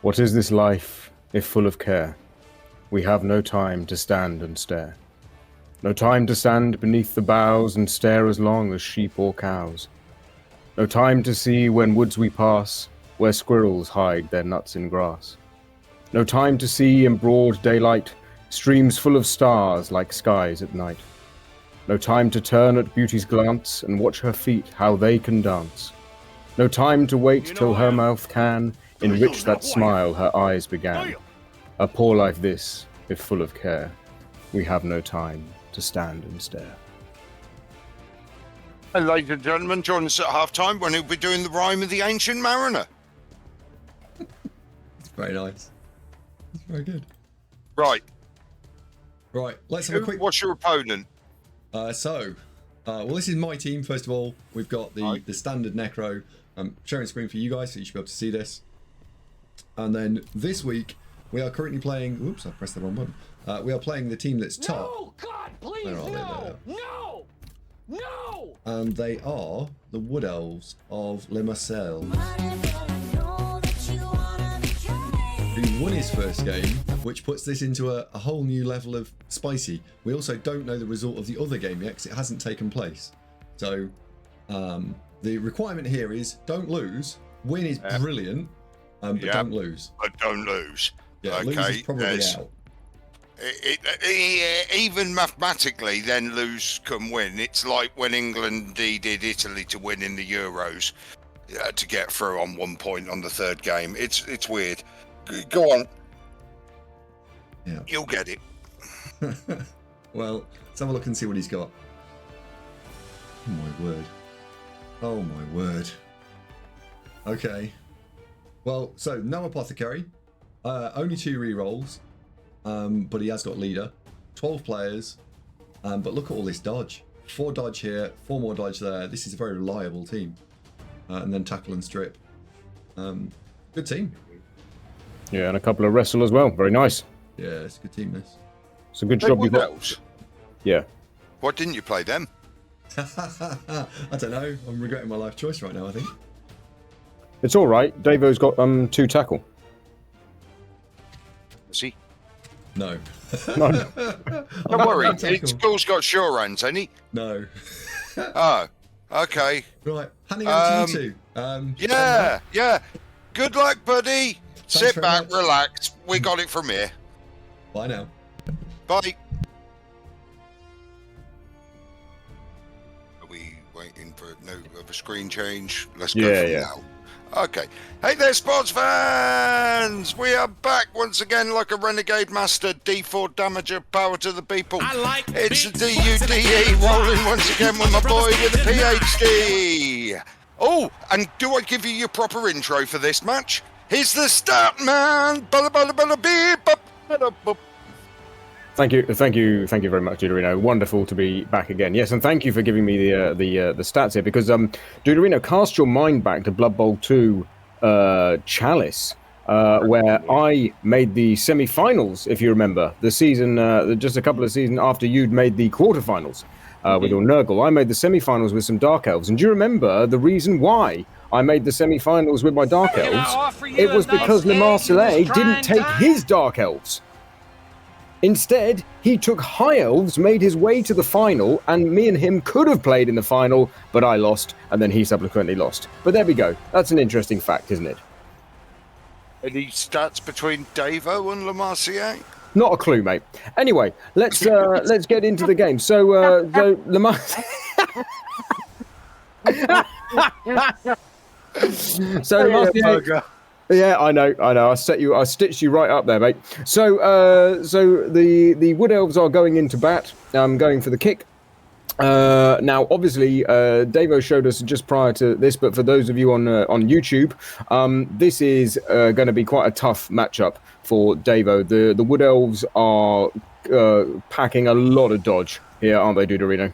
What is this life, if full of care? We have no time to stand and stare. No time to stand beneath the boughs and stare as long as sheep or cows. No time to see when woods we pass, where squirrels hide their nuts in grass. No time to see in broad daylight streams full of stars like skies at night. No time to turn at beauty's glance and watch her feet how they can dance. No time to wait till her mouth can enrich that smile her eyes began. A poor life this, if full of care. We have no time to stand and stare. And ladies and gentlemen, join us at half-time when he'll be doing the rhyme of the Ancient Mariner. It's very nice. It's very good. Right. Right, let's have a quick... What's your opponent? Well, this is my team, first of all. We've got the standard Necro. I'm sharing screen for you guys, so you should be able to see this. And then this week, we are currently playing... Oops, I pressed the wrong button. We are playing the team that's top. No, God, please, no! No! And they are the Wood Elves of Le Marcel, who won his first game, which puts this into a whole new level of spicy. We also don't know the result of the other game yet, because it hasn't taken place. So, the requirement here is don't lose. Win is brilliant, but don't lose. But don't lose. Yeah, okay. lose is probably out. Even mathematically, then lose can win. It's like when England did Italy to win in the Euros to get through on 1 point on the third game. It's weird. Go on. Yeah. You'll get it. Well, let's have a look and see what he's got. Oh my word. Oh my word. Okay. Well, so no Apothecary. Only 2 rerolls. But he has got leader. 12 players. But look at all this dodge. 4 dodge here, 4 more dodge there. This is a very reliable team. And then tackle and strip. Good team. Yeah, and a couple of wrestle as well. Very nice. Yeah, it's a good team, this. It's a good job you've got. Else? Yeah. Why didn't you play them? I don't know. I'm regretting my life choice right now, I think. It's all right. Davo's got 2 tackle. See? No. No. Don't worry. School's got sure hands, ain't he? No. Oh, okay. Right. Handing over to you two. Yeah. Good luck, buddy. Sit very back, much. relax. We got it from here. Bye now. Bye. Are we waiting for no other screen change? Let's go from now. Okay. Hey there, sports fans! We are back once again like a renegade master, D4 damager, power to the people. It's the DUDE rolling once again with my boy with a PhD. Oh, and do I give you your proper intro for this match? He's the start man. Thank you very much, Dudorino. Wonderful to be back again. Yes, and thank you for giving me the stats here, because Dudorino, cast your mind back to Blood Bowl 2 Chalice, where I made the semi-finals, if you remember, the season just a couple of seasons after you'd made the quarterfinals with your Nurgle. I made the semi-finals with some Dark Elves, and do you remember the reason why I made the semi-finals with my Dark Elves? It was because Le Marcelais didn't take his Dark Elves. Instead, he took High Elves, made his way to the final, and me and him could have played in the final, but I lost, and then he subsequently lost. But there we go. That's an interesting fact, isn't it? Any stats between Davo and Le Marcelais? Not a clue, mate. Anyway, let's get into the game. So Le Marcelais... So Le Marcelais... Yeah, I know. I stitched you right up there, mate. So the Wood Elves are going into bat. Going for the kick. Now, obviously, Davo showed us just prior to this, but for those of you on YouTube, this is going to be quite a tough matchup for Davo. The Wood Elves are packing a lot of dodge here, aren't they, Dudorino?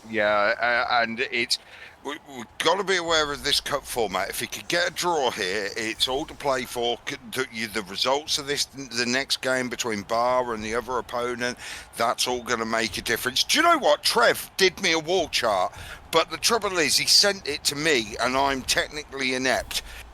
Yeah, and we've got to be aware of this cup format. If he could get a draw here, it's all to play for. The results of the next game between Bar and the other opponent, that's all going to make a difference. Do you know what? Trev did me a wall chart, but the trouble is he sent it to me, and I'm technically inept.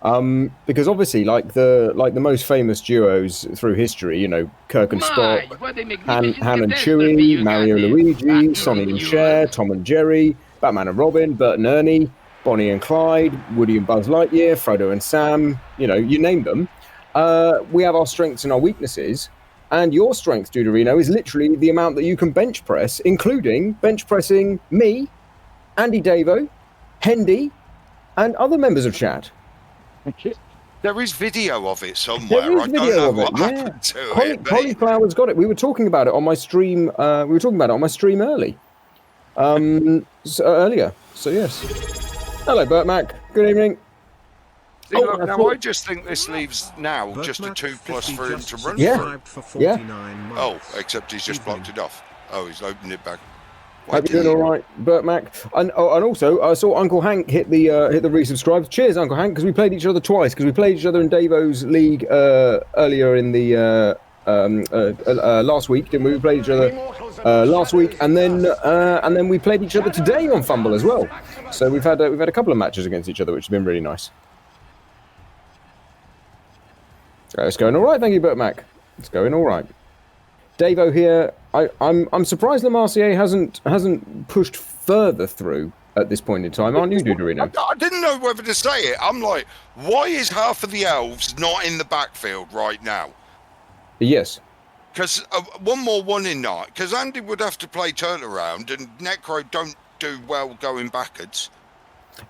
Because obviously, like the most famous duos through history, you know, Kirk and Spock, Han and Chewie, Mario Luigi, Sonny and Cher, Tom and Jerry, Batman and Robin, Bert and Ernie, Bonnie and Clyde, Woody and Buzz Lightyear, Frodo and Sam, you know, you name them. We have our strengths and our weaknesses. And your strength, Duderino, is literally the amount that you can bench press, including bench pressing me, Andy Davo, Hendy, and other members of chat. There is video of it somewhere. There is video of it. What happened to it. Cauliflower's got it. We were talking about it on my stream. Early. Earlier. So yes. Hello, Bert Mac. Good evening. See, look, now I just think this leaves now just a 2+ for him to run through. Yeah. Oh, except he's just blocked it off. Oh, he's opened it back. Hope you're doing all right, Bert Mac. And also, I saw Uncle Hank hit the resubscribe. Cheers, Uncle Hank, because we played each other twice. Because we played each other in Davo's league earlier in the last week, didn't we? We played each other last week, and then we played each other today on Fumble as well. So we've had a couple of matches against each other, which has been really nice. It's going all right, thank you, Bert Mac. It's going all right. Davo here. I'm surprised Lamarcier hasn't pushed further through at this point in time, aren't you, Duderino? I didn't know whether to say it. I'm like, why is half of the elves not in the backfield right now? Yes. Because one more one in night. Because Andy would have to play turnaround, and Necro don't do well going backwards.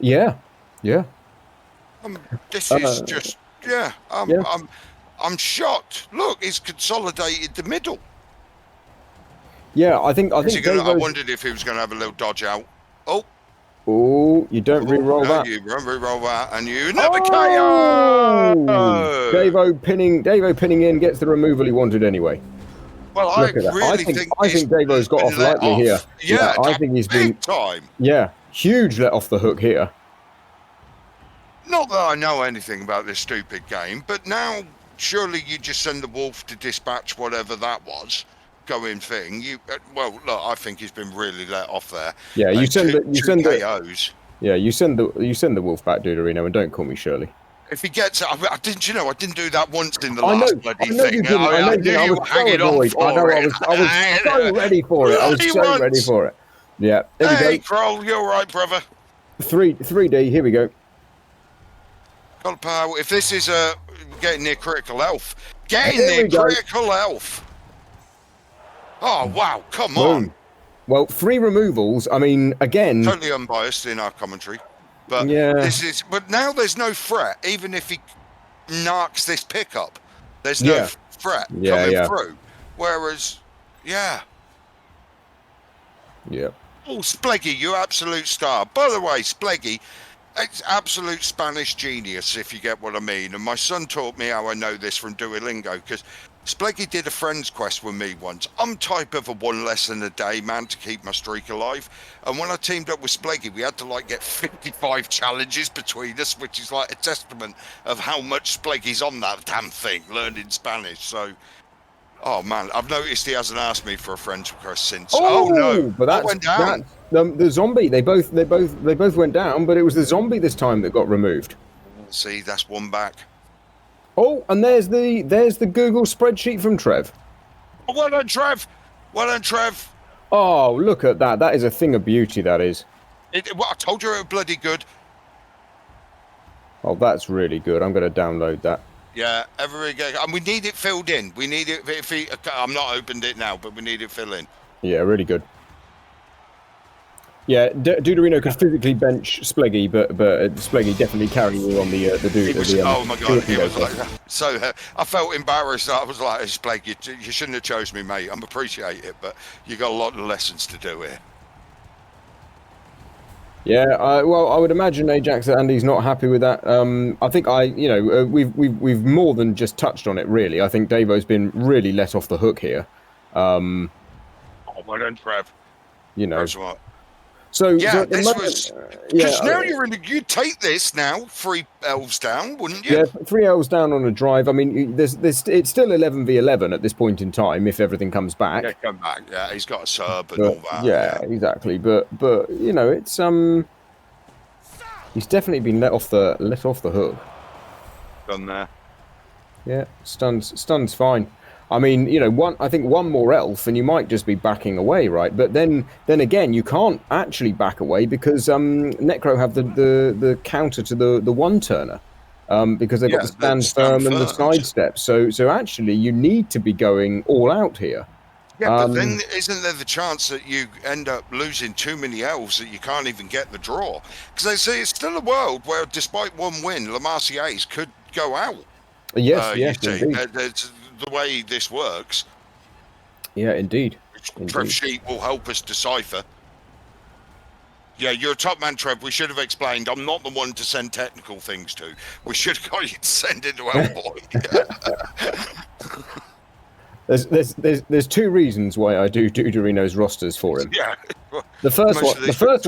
Yeah. This is just I'm shocked. Look, he's consolidated the middle. Yeah, I think. I wondered if he was going to have a little dodge out. Oh, you don't re-roll that. You don't re-roll that, and you never KO. Davo pinning in, gets the removal he wanted anyway. Well, I think Davo's got off lightly here. Yeah, I think he's been time. Yeah, huge let off the hook here. Not that I know anything about this stupid game, but now surely you just send the wolf to dispatch whatever that was. Going thing. Look, I think he's been really let off there. Yeah, you send the KOs. Yeah, you send the wolf back, Duderino, and don't call me Shirley. If he gets it, I didn't do that once in the last bloody thing. I knew you were hanging on for it. I was so ready for it. I was so ready for it. Yeah, here we go. Hey, Kroll, you're all right, brother. 3D, here we go. Power. If this is getting near critical health, critical health. Oh, wow, come on. Well, 3 removals, I mean, again... Totally unbiased in our commentary. But But now there's no threat, even if he narcs this pickup. There's no threat coming through. Whereas, Yeah. Oh, Spleggy, you absolute star. By the way, Spleggy, it's absolute Spanish genius, if you get what I mean. And my son taught me how I know this from Duolingo, because Spleggy did a friend's quest with me once. I'm type of a 1 lesson a day man to keep my streak alive. And when I teamed up with Spleggy, we had to get 55 challenges between us, which is like a testament of how much Spleggy's on that damn thing, learning Spanish. So, oh man, I've noticed he hasn't asked me for a friend's request since. Oh no, but that went down. The zombie, they both went down, but it was the zombie this time that got removed. See, that's one back. Oh, and there's the Google spreadsheet from Trev. Oh, well done, Trev. Well done, Trev. Oh, look at that. That is a thing of beauty, that is. I told you it was bloody good. Oh, that's really good. I'm going to download that. Yeah, and we need it filled in. We need it. I'm not opened it now, but we need it filled in. Yeah, really good. Yeah, Duderino could physically bench Spleggy, but Spleggy definitely carrying you on the dude. Oh my god, it was like that. So I felt embarrassed. I was like, hey, Spleggy, you shouldn't have chose me, mate. I'm appreciate it, but you got a lot of lessons to do here. Yeah, well, I would imagine Ajax that Andy's not happy with that. I think we've more than just touched on it, really. I think Davo's been really let off the hook here. Oh, well done, Trev. You know. That's what. So yeah, this was because now you take this now 3 elves down, wouldn't you? Yeah, 3 elves down on a drive. I mean, it's still 11v11 at this point in time if everything comes back. Yeah, come back. Yeah, he's got a sub and all that. Yeah, exactly. But you know, it's he's definitely been let off the hook. done there. Yeah, stun's fine. I mean, you know, I think one more elf and you might just be backing away, right? But then again, you can't actually back away because Necro have the counter to the one turner. Because they've got the stand firm and the sidestep. So actually you need to be going all out here. Yeah, but then isn't there the chance that you end up losing too many elves that you can't even get the draw? Because they say it's still a world where, despite one win, Le Marseillaise could go out. Yes, indeed. Indeed. The way this works. Yeah, indeed. Trev Sheet will help us decipher. Yeah, you're a top man, Trev. We should have explained. I'm not the one to send technical things to. We should have got you to send it to Hellboy. There's two reasons why I do Dorino's rosters for him. Yeah. The first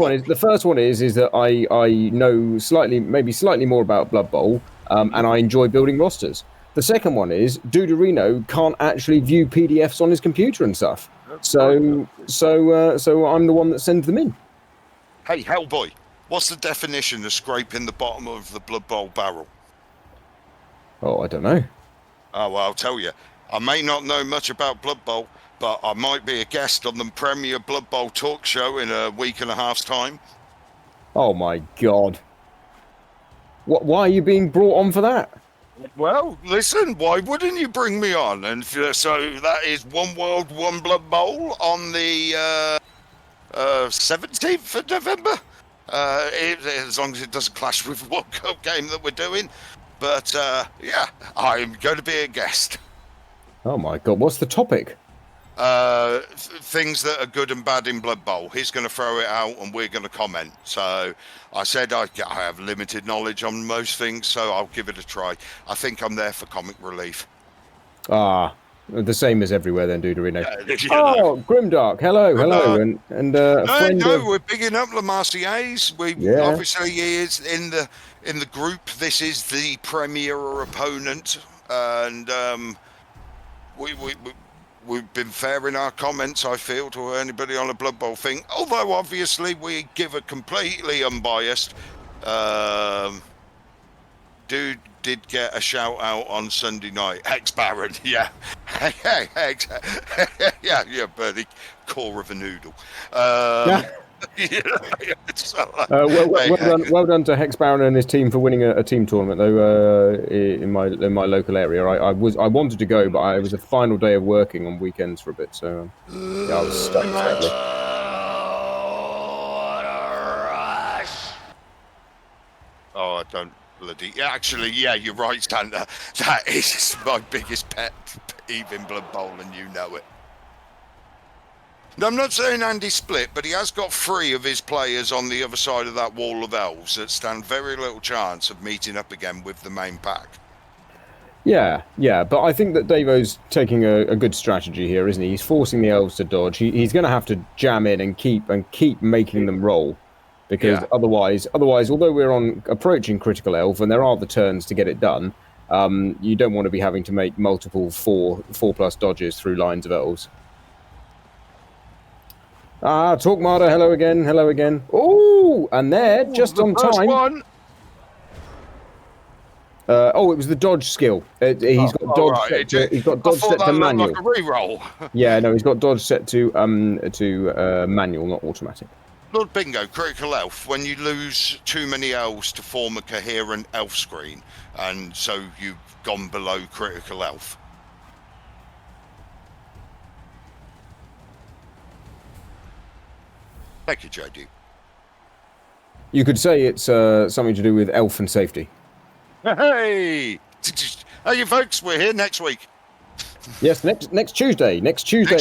one is that I know maybe slightly more about Blood Bowl, and I enjoy building rosters. The second one is Dorino can't actually view PDFs on his computer and stuff. So I'm the one that sends them in. Hey, Hellboy, what's the definition of scraping the bottom of the Blood Bowl barrel? Oh, I don't know. Oh, well, I'll tell you. I may not know much about Blood Bowl, but I might be a guest on the premier Blood Bowl talk show in a week and a half's time. Oh, my God. Why are you being brought on for that? Well, listen, why wouldn't you bring me on? And so that is One World, One Blood Bowl on the 17th of November. As long as it doesn't clash with the World Cup game that we're doing. But, yeah, I'm going to be a guest. Oh, my God. What's the topic? Things that are good and bad in Blood Bowl. He's going to throw it out and we're going to comment. So I said I have limited knowledge on most things, so I'll give it a try. I think I'm there for comic relief. Ah, the same as everywhere then, Dorino. Oh, Grimdark, hello. We're bigging up Le Marseillaise. Obviously he is in the group. This is the premier opponent, and we've been fair in our comments, I feel, to anybody on a Blood Bowl thing. Although, obviously, we give a completely unbiased. Dude did get a shout out on Sunday night. Hex Baron, yeah. Hey, Hex. yeah, Bernie. Core of a noodle. Well done to Hex Baron and his team for winning a team tournament though in my local area. I wanted to go, but it was a final day of working on weekends for a bit, so yeah, I was stuck. Oh, I don't bloody. Actually, yeah, you're right, Santa. That is my biggest pet peeve in Blood Bowl, and you know it. Now, I'm not saying Andy split, but he has got 3 of his players on the other side of that wall of elves that stand very little chance of meeting up again with the main pack. Yeah, but I think that Davo's taking a good strategy here, isn't he? He's forcing the elves to dodge. He's going to have to jam in and keep making them roll, because otherwise, although we're approaching critical elf and there are the turns to get it done, you don't want to be having to make multiple 4+ dodges through lines of elves. Talkmarder, hello again. Oh, and they're just on time. One. It was the dodge skill. He's got dodge set to. He's got dodge set to manual. Like a reroll. Yeah, no, he's got dodge set to manual, not automatic. Lord Bingo, critical elf. When you lose too many elves to form a coherent elf screen, and so you've gone below critical elf. Thank you, JD. You could say it's something to do with elf and safety. Hey! Hey, folks, we're here next week. Yes, next Tuesday. Next Tuesday,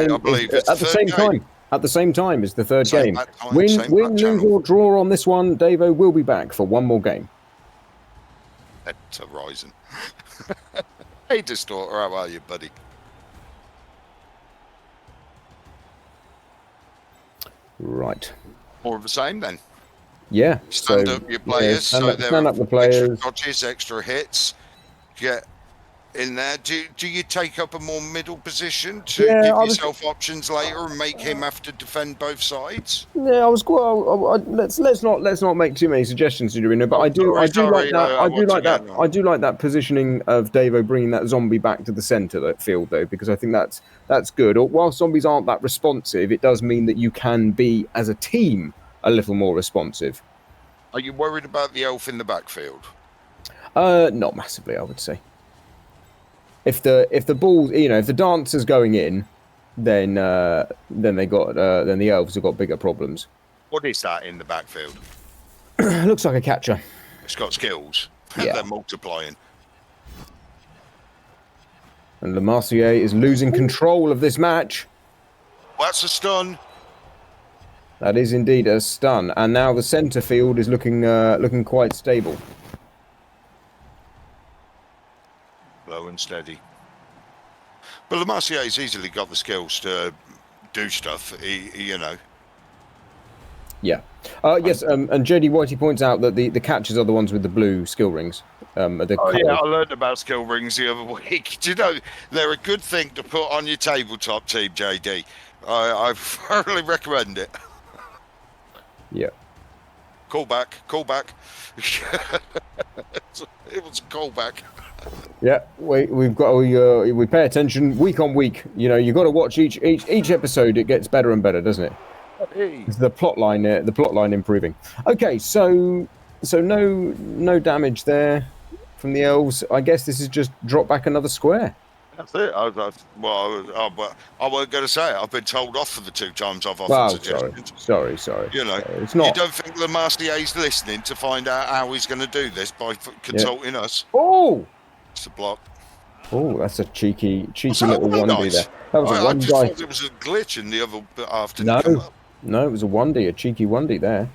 I believe. It's at the same time. At the same time as the third game. Win, lose, or draw on this one, Davo will be back for one more game. That's Horizon. Hey, Distorter, how are you, buddy? Right. More of the same, then. Yeah. Stand up your players. Stand up the players. Extra dodges, extra hits. Get in there. Do you take up a more middle position to Yeah, give I was- yourself options later and make him have to defend both sides? Yeah, I was quite. Let's not make too many suggestions, Dorino. But Oh, I do like sorry, that. I do once like that. again, I do like that positioning of Davo bringing that zombie back to the centre of that field, though, because I think that's good. While zombies aren't that responsive, it does mean that you can be as a team a little more responsive. Are you worried about the elf in the backfield? Not massively, I would say. If the ball, if the dancer's going in, then the elves have got bigger problems. What is that in the backfield? Looks like a catcher. It's got skills. Yeah. They're multiplying. And Le Mercier is losing control of this match. That's a stun. That is indeed a stun. And now the centre field is looking quite stable. Low and steady. But Le Mercier's easily got the skills to do stuff, Yeah. Yes, and JD Whitey points out that the catchers are the ones with the blue skill rings. I learned about skill rings the other week. Do you know, they're a good thing to put on your tabletop team, JD. I thoroughly recommend it. Yeah. Call back. It was a callback. Yeah, we pay attention week on week. You've got to watch each episode. It gets better and better, doesn't it? Hey. The plot line improving. Okay, so no damage there from the elves. I guess this is just drop back another square. That's it. I wasn't going to say it. I've been told off for the 2 times I've offered suggestions. Sorry. It's not. You don't think Le Mercier's listening to find out how he's going to do this by consulting us? Oh! It's a block. Oh, that's a cheeky that little one 1D dice? there. That was a I 1 just die. thought it was a glitch in the other half didn't come up. No, it was a 1D, a cheeky 1D there.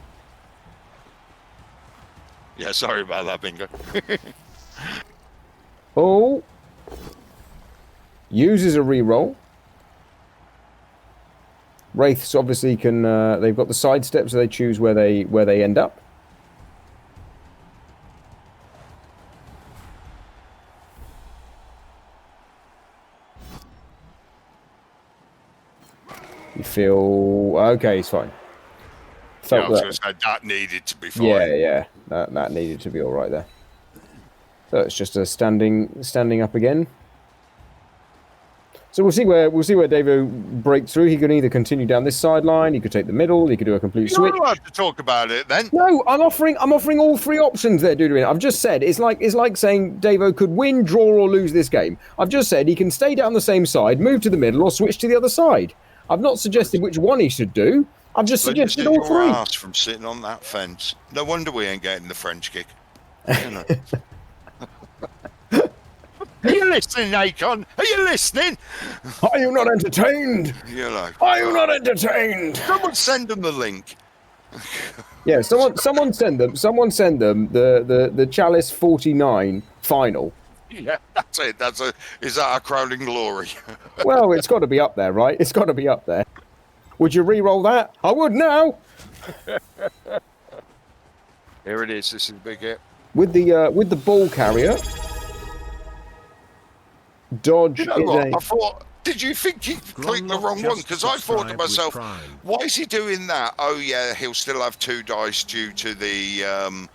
Yeah, sorry about that, Bingo. Oh! Uses a reroll. Wraiths obviously can. They've got the sidestep, so they choose where they end up. You feel okay? It's fine. I was going to say that needed to be fine. Yeah. That needed to be all right there. So it's just a standing up again. So we'll see where Davo breaks through. He can either continue down this sideline, he could take the middle, he could do a complete switch. You don't have to talk about it then. No, I'm offering all 3 options there, Duderin. I've just said it's like saying Davo could win, draw, or lose this game. I've just said he can stay down the same side, move to the middle, or switch to the other side. I've not suggested which one he should do. I've just suggested all 3. Ass from sitting on that fence. No wonder we ain't getting the French kick. Are you listening, Akon? Are you listening? Are you not entertained? Are you not entertained? Someone send them the link. Yeah, someone send them the Chalice 49 final. Yeah, that's it. Is that our crowning glory? Well, it's got to be up there, right? It's got to be up there. Would you re-roll that? I would now. Here it is. This is a big hit. With the ball carrier. Dodge I thought, did you think he clicked the wrong one? Because I thought to myself, why is he doing that? Oh yeah, he'll still have 2 dice due to the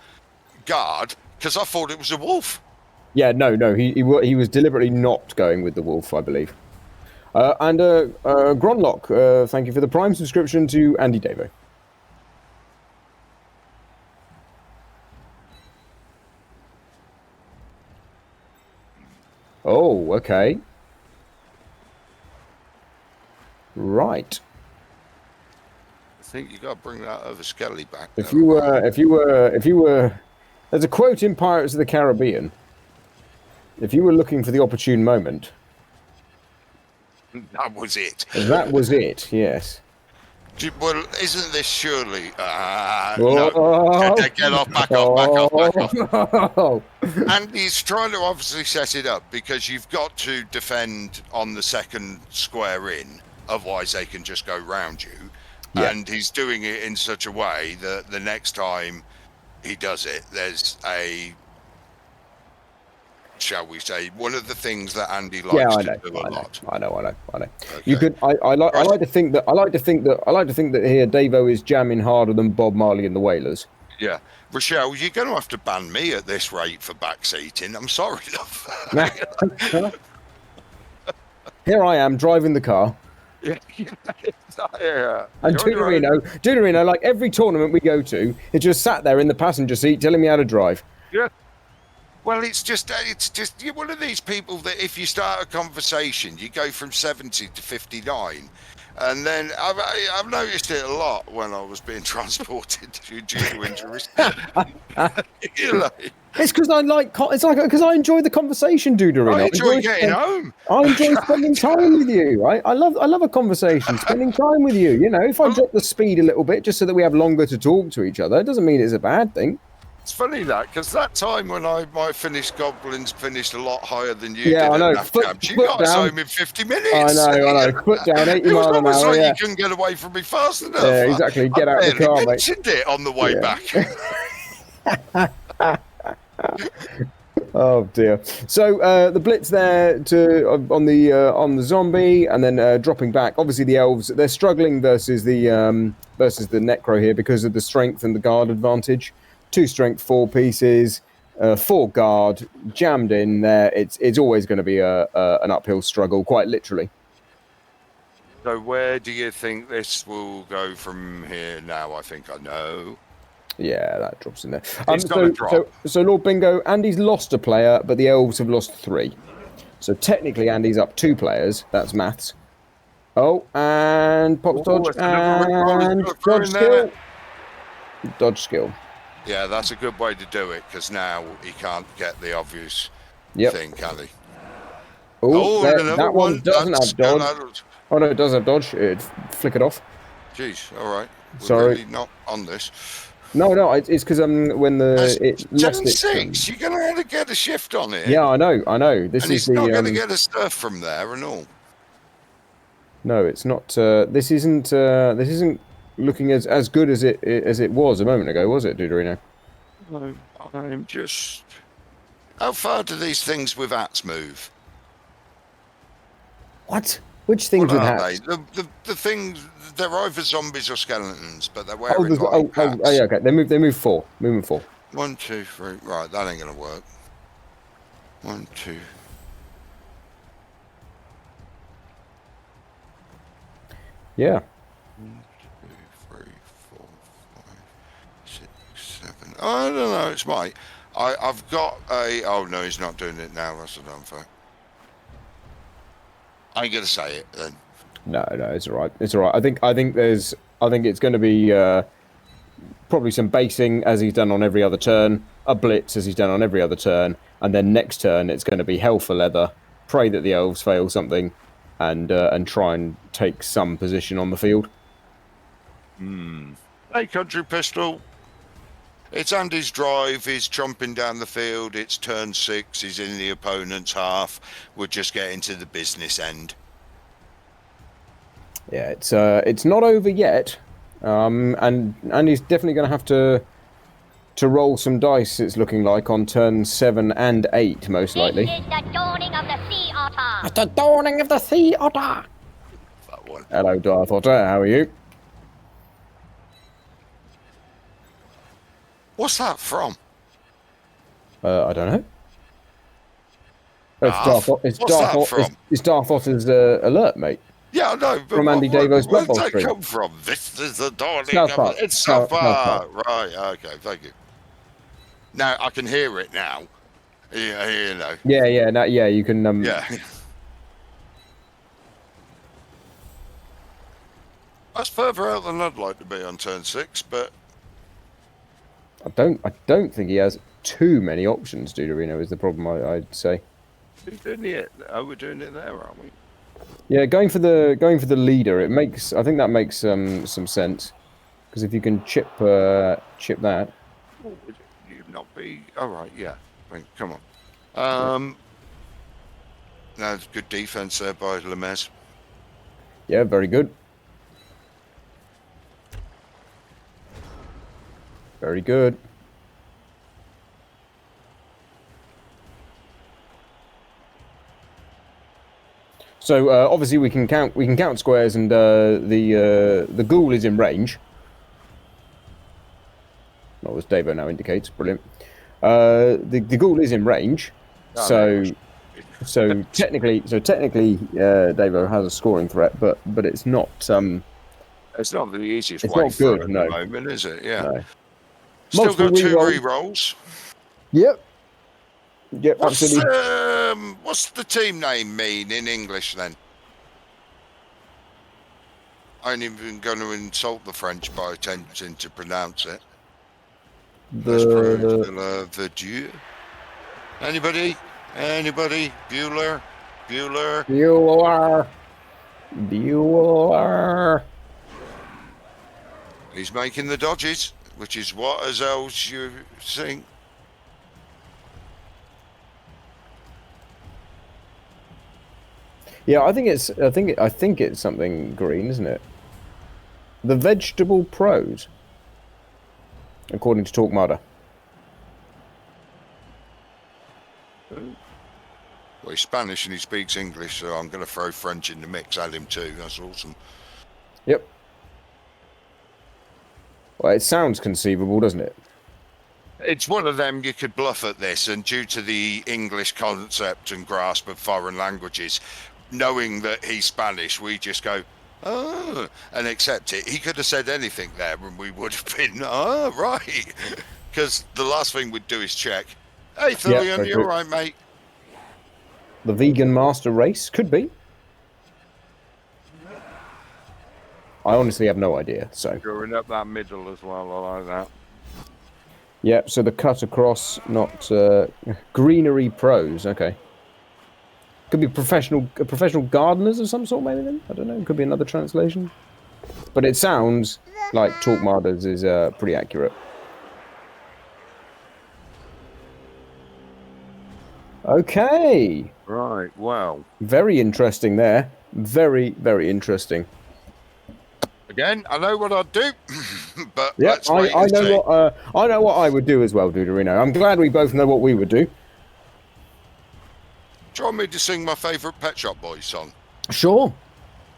guard. Because I thought it was a wolf. Yeah, no, he was deliberately not going with the wolf, I believe. And Gronlock, thank you for the Prime subscription to Andy Davo. Oh, okay. Right. I think you got to bring that other Skelly back. If you were, there's a quote in Pirates of the Caribbean. If you were looking for the opportune moment, that was it. That was it. Yes. Well, isn't this surely? No. Get off, back off. And he's trying to obviously set it up because you've got to defend on the second square in, otherwise they can just go round you. Yeah. And he's doing it in such a way that the next time he does it, there's a shall we say, one of the things that Andy Yeah, likes I to know, do a lot. I know. Okay. You could. I like to think that. I like to think that here Davo is jamming harder than Bob Marley and the Wailers. Yeah. Rochelle, you're going to have to ban me at this rate for backseating. I'm sorry, love. Here I am driving the car. Yeah. And Duderino, like every tournament we go to, it just sat there in the passenger seat telling me how to drive. Yeah. Well, it's just you're one of these people that if you start a conversation, you go from 70 to 59. And then I've noticed it a lot when I was being transported due to injuries. You know, It's because I because I enjoy the conversation, Duderino. I enjoy getting home. I enjoy spending time with you. I love a conversation, spending time with you. You know, if I drop the speed a little bit just so that we have longer to talk to each other, it doesn't mean it's a bad thing. It's funny that, because that time when my finished Goblins finished a lot higher than you Yeah, did I know. at NAFCAMP. You got us home in 50 minutes. I know. Foot down, 80 miles an hour. It was almost like you couldn't get away from me fast enough. Yeah, exactly. Get out of the car, mate. I mentioned it on the way back. Oh dear. So the blitz there on the zombie, and then dropping back. Obviously the elves, they're struggling versus the necro here because of the strength and the guard advantage. 2 strength, 4 pieces, 4 guard jammed in there. It's always going to be an uphill struggle, quite literally. So where do you think this will go from here now? I think I know. Yeah, that drops in there. So Lord Bingo, Andy's lost a player, but the elves have lost 3. So technically Andy's up 2 players. That's maths. Oh, and pop dodge and dodge skill. Dodge skill. Yeah, that's a good way to do it, because now he can't get the obvious thing, can he? That one doesn't have dodge. Oh no, it does have dodge. Flick it off. Jeez, all right. Sorry. Really not on this. No, it's because when it lost its 6, you're going to have to get a shift on it. Yeah, I know. This is not going to get a stuff from there and all. No, it's not. This isn't looking as good as it was a moment ago, was it, Duderino? I'm just. How far do these things with hats move? What? Which things with hats? The things, they're either zombies or skeletons, but they're wearing hats. Yeah, okay. They move 4. Movement 4. 1, 2, 3. Right, that ain't gonna work. 1, 2. Yeah. 1, 2, 3, 4, 5, 6, 7. I don't know. It's my. I've got a. Oh no, he's not doing it now. That's a damn fact. I ain't gonna say it then. No, it's all right. It's all right. I think it's going to be probably some basing as he's done on every other turn, a blitz as he's done on every other turn, and then next turn it's going to be hell for leather. Pray that the elves fail something, and try and take some position on the field. Hey, country pistol. It's Andy's drive. He's chomping down the field. It's turn 6. He's in the opponent's half. We're just getting to the business end. Yeah, it's not over yet, and Andy's definitely going to have to roll some dice. It's looking like on turn 7 and 8, most likely. This is the dawning of the sea otter. It's the dawning of the sea otter. That one. Hello, Darth Otter. How are you? What's that from? I don't know. It's Darth Otter's alert, mate. Yeah, I know. From Andy Davo's Blood Bowl stream. Where does that come from? This is the dawning of it. It's South Park. Right, okay, thank you. Now, I can hear it now. Yeah, you know. Yeah, you can... Yeah. That's further out than I'd like to be on turn 6, but... I don't think he has too many options, Duderino, is the problem, I'd say. Who's doing it? Oh, we're doing it there, aren't we? Yeah, going for the leader, I think that makes some sense, because if you can chip that. Oh, would you not be? All right, yeah. Come on. No, good defense there by Lemez. Yeah, very good. Very good. So obviously we can count squares, and the ghoul is in range. Not as Davo now indicates. Brilliant. The ghoul is in range. So technically, Davo has a scoring threat, but it's not. It's not the easiest it's way not through good, at no. the moment, is it? Yeah. No. Still Multiple got 2 re-rolls. re-rolls. Yep. Absolutely. What's the team name mean in English then? I ain't even going to insult the French by attempting to pronounce it. The Dieu. Anybody? Bueller. Bueller. He's making the dodges, which is what as else you think. Yeah, I think it's something green, isn't it? The Vegetable Pros, according to Talkmada. Well, he's Spanish and he speaks English, so I'm going to throw French in the mix. Add him too. That's awesome. Yep. Well, it sounds conceivable, doesn't it? It's one of them you could bluff at this, and due to the English concept and grasp of foreign languages, knowing that he's Spanish, we just go, oh, and accept it. He could have said anything there and we would have been, oh, right. Because the last thing we'd do is check. Hey, Thillian, you all right, mate? The Vegan Master Race? Could be. I honestly have no idea, so. Going up that middle as well, I like that. Yep, so the cut across, not greenery pros, okay. Could be professional gardeners of some sort, maybe then? I don't know, could be another translation. But it sounds like Talkmada's is pretty accurate. Okay. Right, well. Very interesting there. Very, very interesting. Again, I know what I'd do, but yeah, let's wait and see. I know what I would do as well, Duderino. I'm glad we both know what we would do. Do you want me to sing my favourite Pet Shop Boys song? Sure.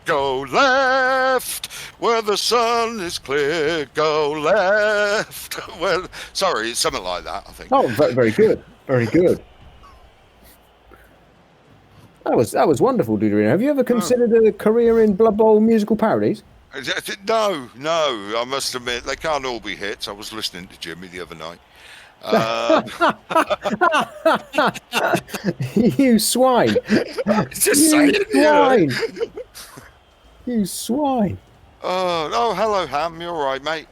Go left where the sun is clear. Go left. Sorry, it's something like that, I think. Oh, very good. Very good. That was wonderful, Duderino. Have you ever considered a career in Blood Bowl musical parodies? No. I must admit, they can't all be hits. I was listening to Jimmy the other night. You swine. Just saying, swine. You swine. Oh, hello, Ham. You all right, mate?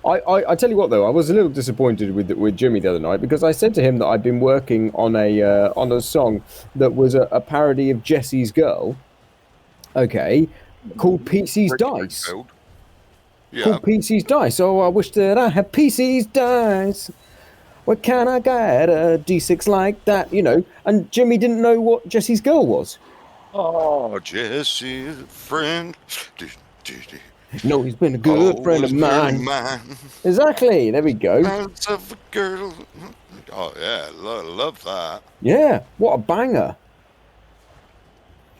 I tell you what, though, I was a little disappointed with Jimmy the other night because I said to him that I'd been working on a song that was a parody of Jesse's Girl, okay, called PC's Dice. Yeah. Called PC's Dice. Oh, I wish that I had PC's Dice. What can I get a D6 like that, you know? And Jimmy didn't know what Jesse's Girl was. Oh, Jesse's a friend. No, he's been a good friend of mine. Exactly. There we go. Of a girl. Oh yeah, love that. Yeah, what a banger.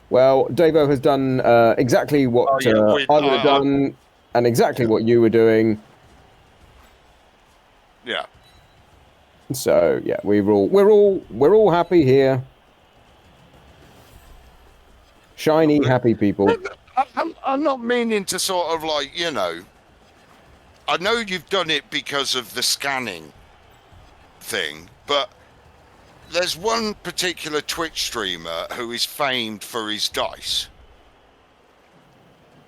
Well, Davo has done exactly what I would have done, and exactly what you were doing. Yeah. So yeah, we're all happy here. Shiny, happy people. I'm not meaning to sort of like, you know, I know you've done it because of the scanning thing, but there's one particular Twitch streamer who is famed for his dice.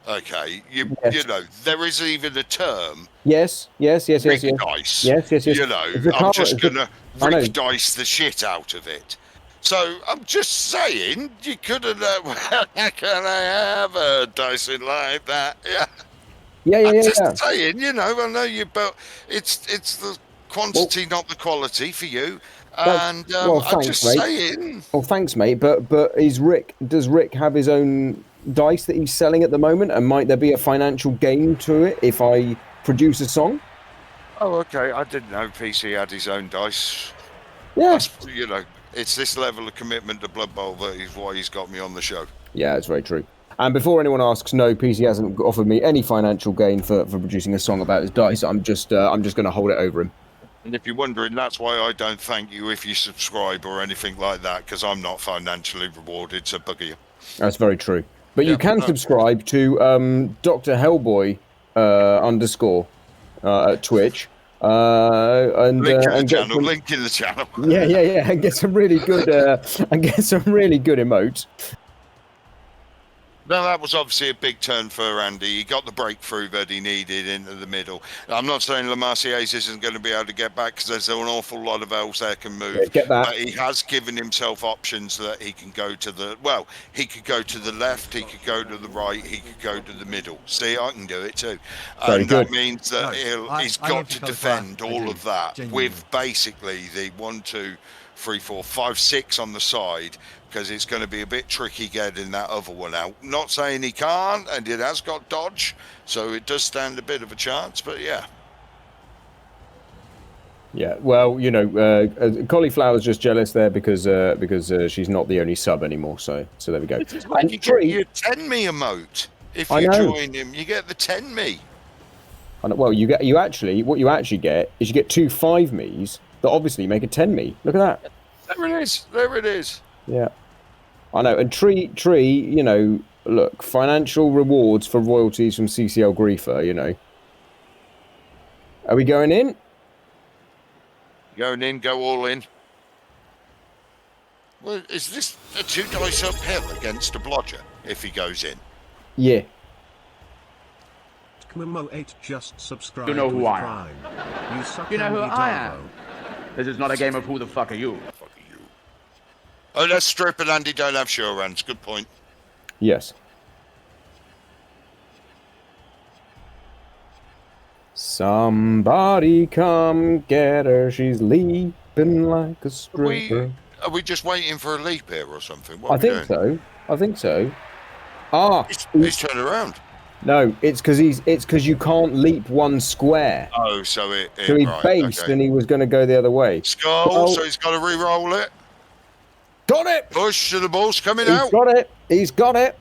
Okay, you know, there is even a term. Yes. Dice. Yes. You know, I'm just gonna Rick dice the shit out of it. So I'm just saying, you could have. How can I have a dicing like that? Yeah. I'm just saying, you know, I know you, but it's the quantity, not the quality for you. And thanks, I'm just saying. Well, thanks, mate. But does Rick have his own dice that he's selling at the moment? And might there be a financial gain to it if I produce a song? Oh, okay. I didn't know PC had his own dice. Yeah. You know, it's this level of commitment to Blood Bowl that is why he's got me on the show. Yeah, it's very true. And before anyone asks, no, PC hasn't offered me any financial gain for producing a song about his dice. I'm just going to hold it over him. And if you're wondering, that's why I don't thank you if you subscribe or anything like that, because I'm not financially rewarded, so bugger you. That's very true. But you can subscribe to Dr. Hellboy _ at Twitch. Link in the channel. Yeah, and get some really good emotes. No, that was obviously a big turn for Andy. He got the breakthrough that he needed into the middle. I'm not saying Lamarciers isn't going to be able to get back, because there's an awful lot of elves there can move. Yeah, get that. But he has given himself options that he can go to the... Well, he could go to the left, he could go to the right, he could go to the middle. See, I can do it too. And that means that he's got to defend all of that with basically the 1, 2, 3, 4, 5, 6 on the side, because it's going to be a bit tricky getting that other one out. Not saying he can't, and it has got dodge, so it does stand a bit of a chance, but yeah. Yeah, well, you know, Cauliflower's just jealous there because she's not the only sub anymore, so there we go. This is when you get your 10 me emote. If you join him, you get the 10 me. Well, what you actually get is you get 2 5 me's that obviously make a 10 me. Look at that. There it is. Yeah. I know, and Tree, you know, look, financial rewards for royalties from CCL Griefer, you know. Are we going in? Going in, go all in. Well, is this a 2 dice uphill against a blodger if he goes in? Yeah. Kmomo 8 just subscribed. You know who I am. You know who I am. This is not a game of who the fuck are you. Oh, let's strip and Andy don't have sure runs. Good point. Yes. Somebody come get her. She's leaping like a stripper. Are we just waiting for a leap here or something? I think so. Ah, he's turned around. No, it's because you can't leap one square. Oh, so he right, based and he was going to go the other way. Skull, so he's got to re-roll it. Got it! Push to the ball's coming out. He's got it.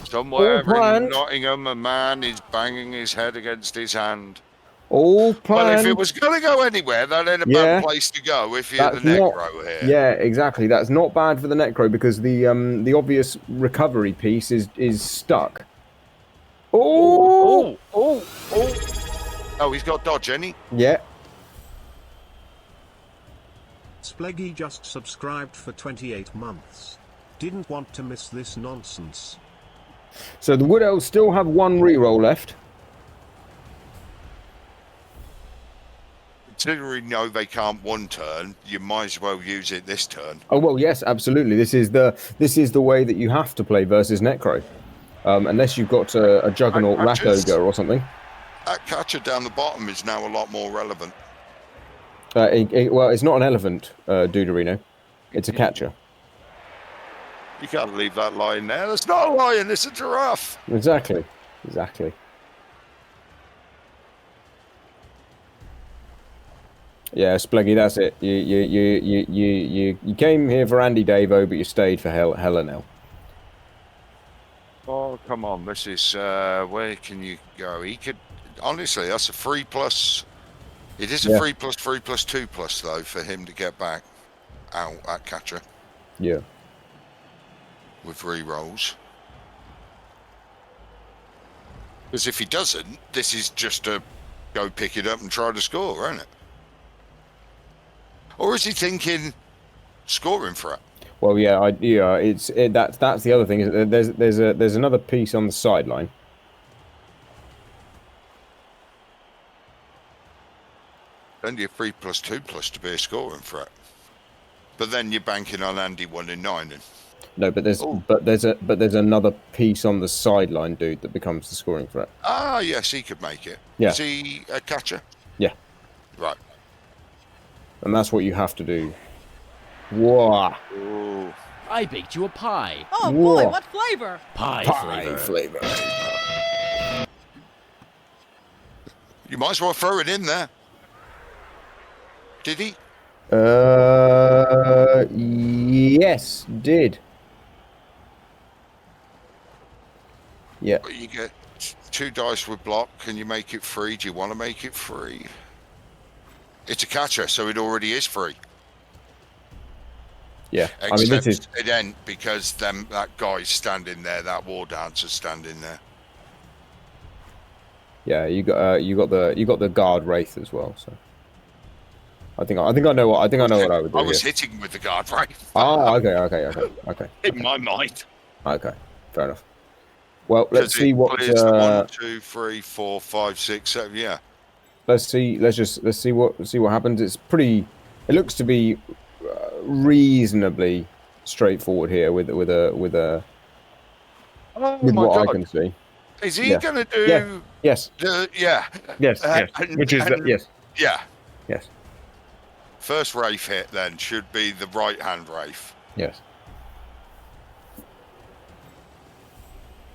Somewhere in Nottingham, a man is banging his head against his hand. All planned. Well, if it was going to go anywhere, that ain't a bad place to go if you're the Necro here. Yeah, exactly. That's not bad for the Necro because the obvious recovery piece is stuck. Oh, he's got dodge, ain't he? Yeah. Spleggy just subscribed for 28 months. Didn't want to miss this nonsense. So the Wood Elves still have 1 reroll left. Considering they can't 1 turn, you might as well use it this turn. Oh well, yes, absolutely. This is the way that you have to play versus Necro, unless you've got a Juggernaut Rat Ogre or something. That catcher down the bottom is now a lot more relevant. Well, it's not an elephant, Duderino. It's a catcher. You can't leave that lion there. That's not a lion. It's a giraffe. Exactly. Yeah, Spleggy, that's it. You came here for Andy Davo, but you stayed for Helenel. Oh, come on. This is where can you go? He could honestly. That's a 3+. It is a 3+, 3+, 2+, though, for him to get back out at catcher. Yeah. With re-rolls. Because if he doesn't, this is just to go pick it up and try to score, isn't it? Or is he thinking scoring for it? Well, that's the other thing. Is there's another piece on the sideline. Only a 3+, 2+ to be a scoring threat. But then you're banking on Andy 1 in 9. No, but there's another piece on the sideline, dude, that becomes the scoring threat. Ah, yes, he could make it. Yeah. Is he a catcher? Yeah. Right. And that's what you have to do. Whoa. Ooh. I baked you a pie. Oh boy, what flavor? Pie flavor. You might as well throw it in there. Did he? Yes, did. Yeah. But you get 2 dice with block. Can you make it free? Do you want to make it free? It's a catcher, so it already is free. Yeah. I mean, Except this is. it ain't because that guy's standing there, that war dancer's standing there. Yeah, you got the guard wraith as well. So I think I know what I would do. I was here. hitting with the guard wraith. Oh, okay. In my mind. Okay, fair enough. Well, let's 'Cause see it what. clears the 1, 2, 3, 4, 5, 6, 7. Yeah. Let's see. Let's see what happens. It's pretty. It looks to be reasonably straightforward here with what God. I can see. Is he Yeah. going to do? Yeah. Yes. Yeah. Yes. Yes. Which is yes. Yeah. Yes. First wraith hit then should be the right hand wraith. Yes.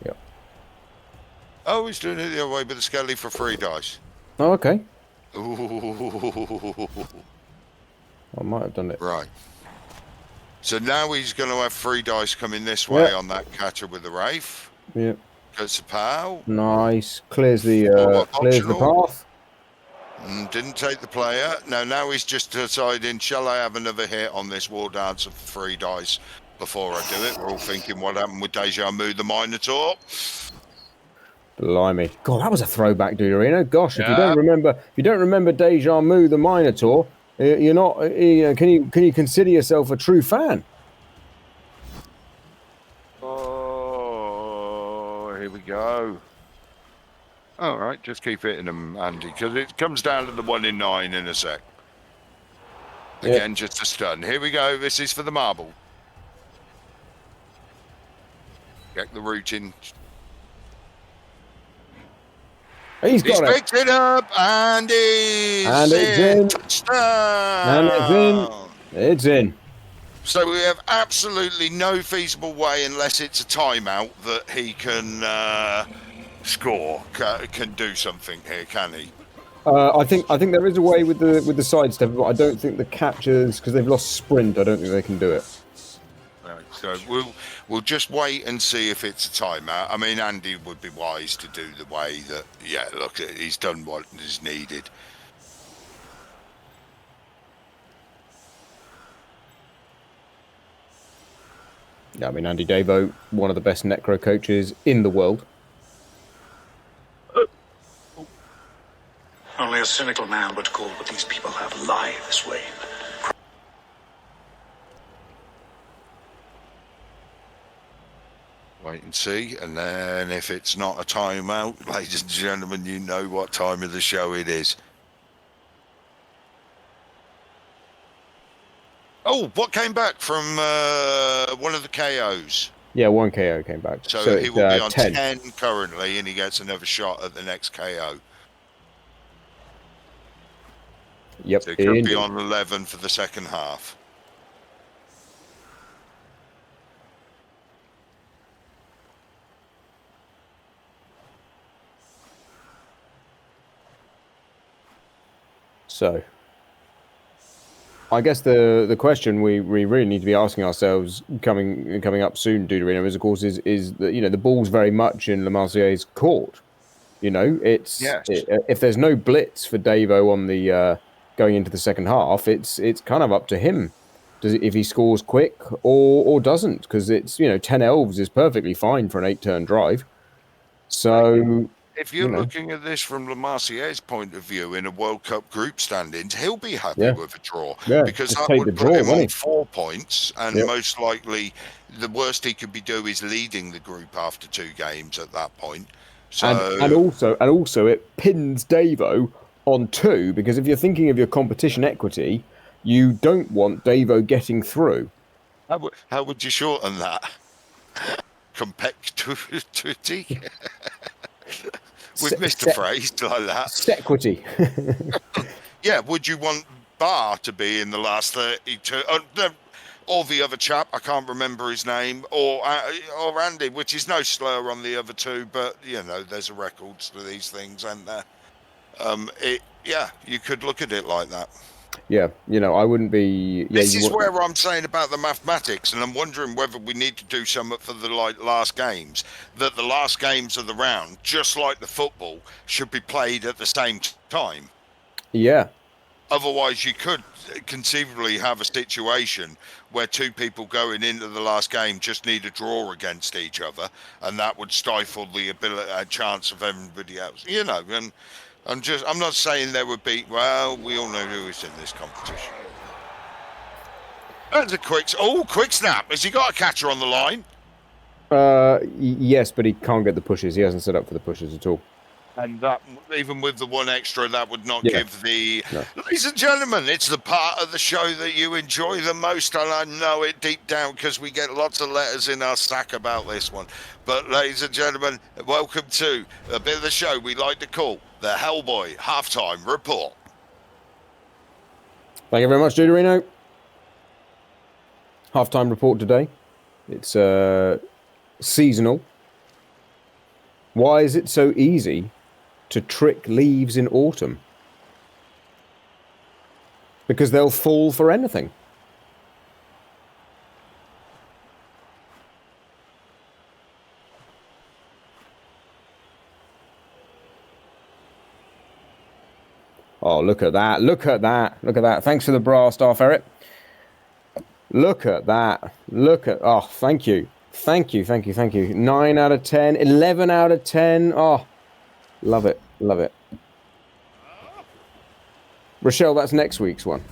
Yep. Oh, he's doing it the other way with the skelly for 3 dice. Oh, okay. Ooh. I might have done it. Right. So now he's going to have 3 dice coming this way on that catcher with the wraith. Yeah. Goes to pow. Nice. Clears the path. Didn't take the player. Now he's just deciding, shall I have another hit on this war dancer for 3 dice before I do it? We're all thinking what happened with Deja Mu the Minotaur. Blimey. God, that was a throwback, Deuterino. Gosh, if you don't remember Deja Mu the Minotaur, you're not. Can you consider yourself a true fan? Oh, here we go. All right, just keep hitting them, Andy, because it comes down to the 1 in 9 in a sec. Again, just a stun. Here we go. This is for the marble. Get the root in. He's picked it up, and it's in. Touchdown. And it's in. So we have absolutely no feasible way, unless it's a timeout, that he can score, can do something here, can he? I think there is a way with the sidestep, but I don't think the catchers, because they've lost sprint, I don't think they can do it. Right, so we'll just wait and see if it's a timeout. I mean, Andy would be wise to do the way that, yeah, look, he's done what is needed. Yeah, I mean, Andy Davo, one of the best necro coaches in the world. Only a cynical man would call what these people have lives, Wayne. Wait and see, and then if it's not a timeout, ladies and gentlemen, you know what time of the show it is. Oh, what came back from one of the KOs? Yeah, 1 KO came back. So he will be on 10 currently, and he gets another shot at the next KO. Yep. So he could be on 11 for the second half. So, I guess the question we really need to be asking ourselves coming up soon, Deuterino, is of course is that the ball's very much in Le Marcier's court. It's if there's no blitz for Davo on the going into the second half, it's kind of up to him. If he scores quick or doesn't, because it's 10 elves is perfectly fine for an 8-turn drive. So. If you're looking at this from Le Marcier's point of view in a World Cup group standings, he'll be happy with a draw because that would put him on 4 points, and most likely the worst he could be doing is leading the group after 2 games at that point. So and also it pins Davo on 2, because if you're thinking of your competition equity, you don't want Davo getting through. How would you shorten that? Competitivity. We've missed a phrase like that. Sequity. Yeah, would you want Barr to be in the last 32? Or the other chap, I can't remember his name, or Andy, which is no slur on the other 2, but there's a records for these things, and you could look at it like that. Yeah, I wouldn't be. Yeah, this is where I'm saying about the mathematics, and I'm wondering whether we need to do something for the last games. That the last games of the round, just like the football, should be played at the same time. Yeah. Otherwise, you could conceivably have a situation where two people going into the last game just need a draw against each other, and that would stifle the chance of everybody else. And I'm not saying there would be. Well, we all know who is in this competition. That's a quick snap. Has he got a catcher on the line? Yes, but he can't get the pushes. He hasn't set up for the pushes at all. And that, even with the one extra, that would not give the... No. Ladies and gentlemen, it's the part of the show that you enjoy the most, and I know it deep down because we get lots of letters in our sack about this one. But ladies and gentlemen, welcome to a bit of the show we like to call the Hellboy Halftime Report. Thank you very much, Judarino. Halftime report today. It's seasonal. Why is it so easy to trick leaves in autumn? Because they'll fall for anything. Oh, look at that. Look at that. Look at that. Thanks for the bra staff, Eric. Look at that. Look at... Oh, thank you. Thank you, thank you, thank you. 9 out of 10. 11 out of 10. Oh, love it. Love it. Rochelle, that's next week's one.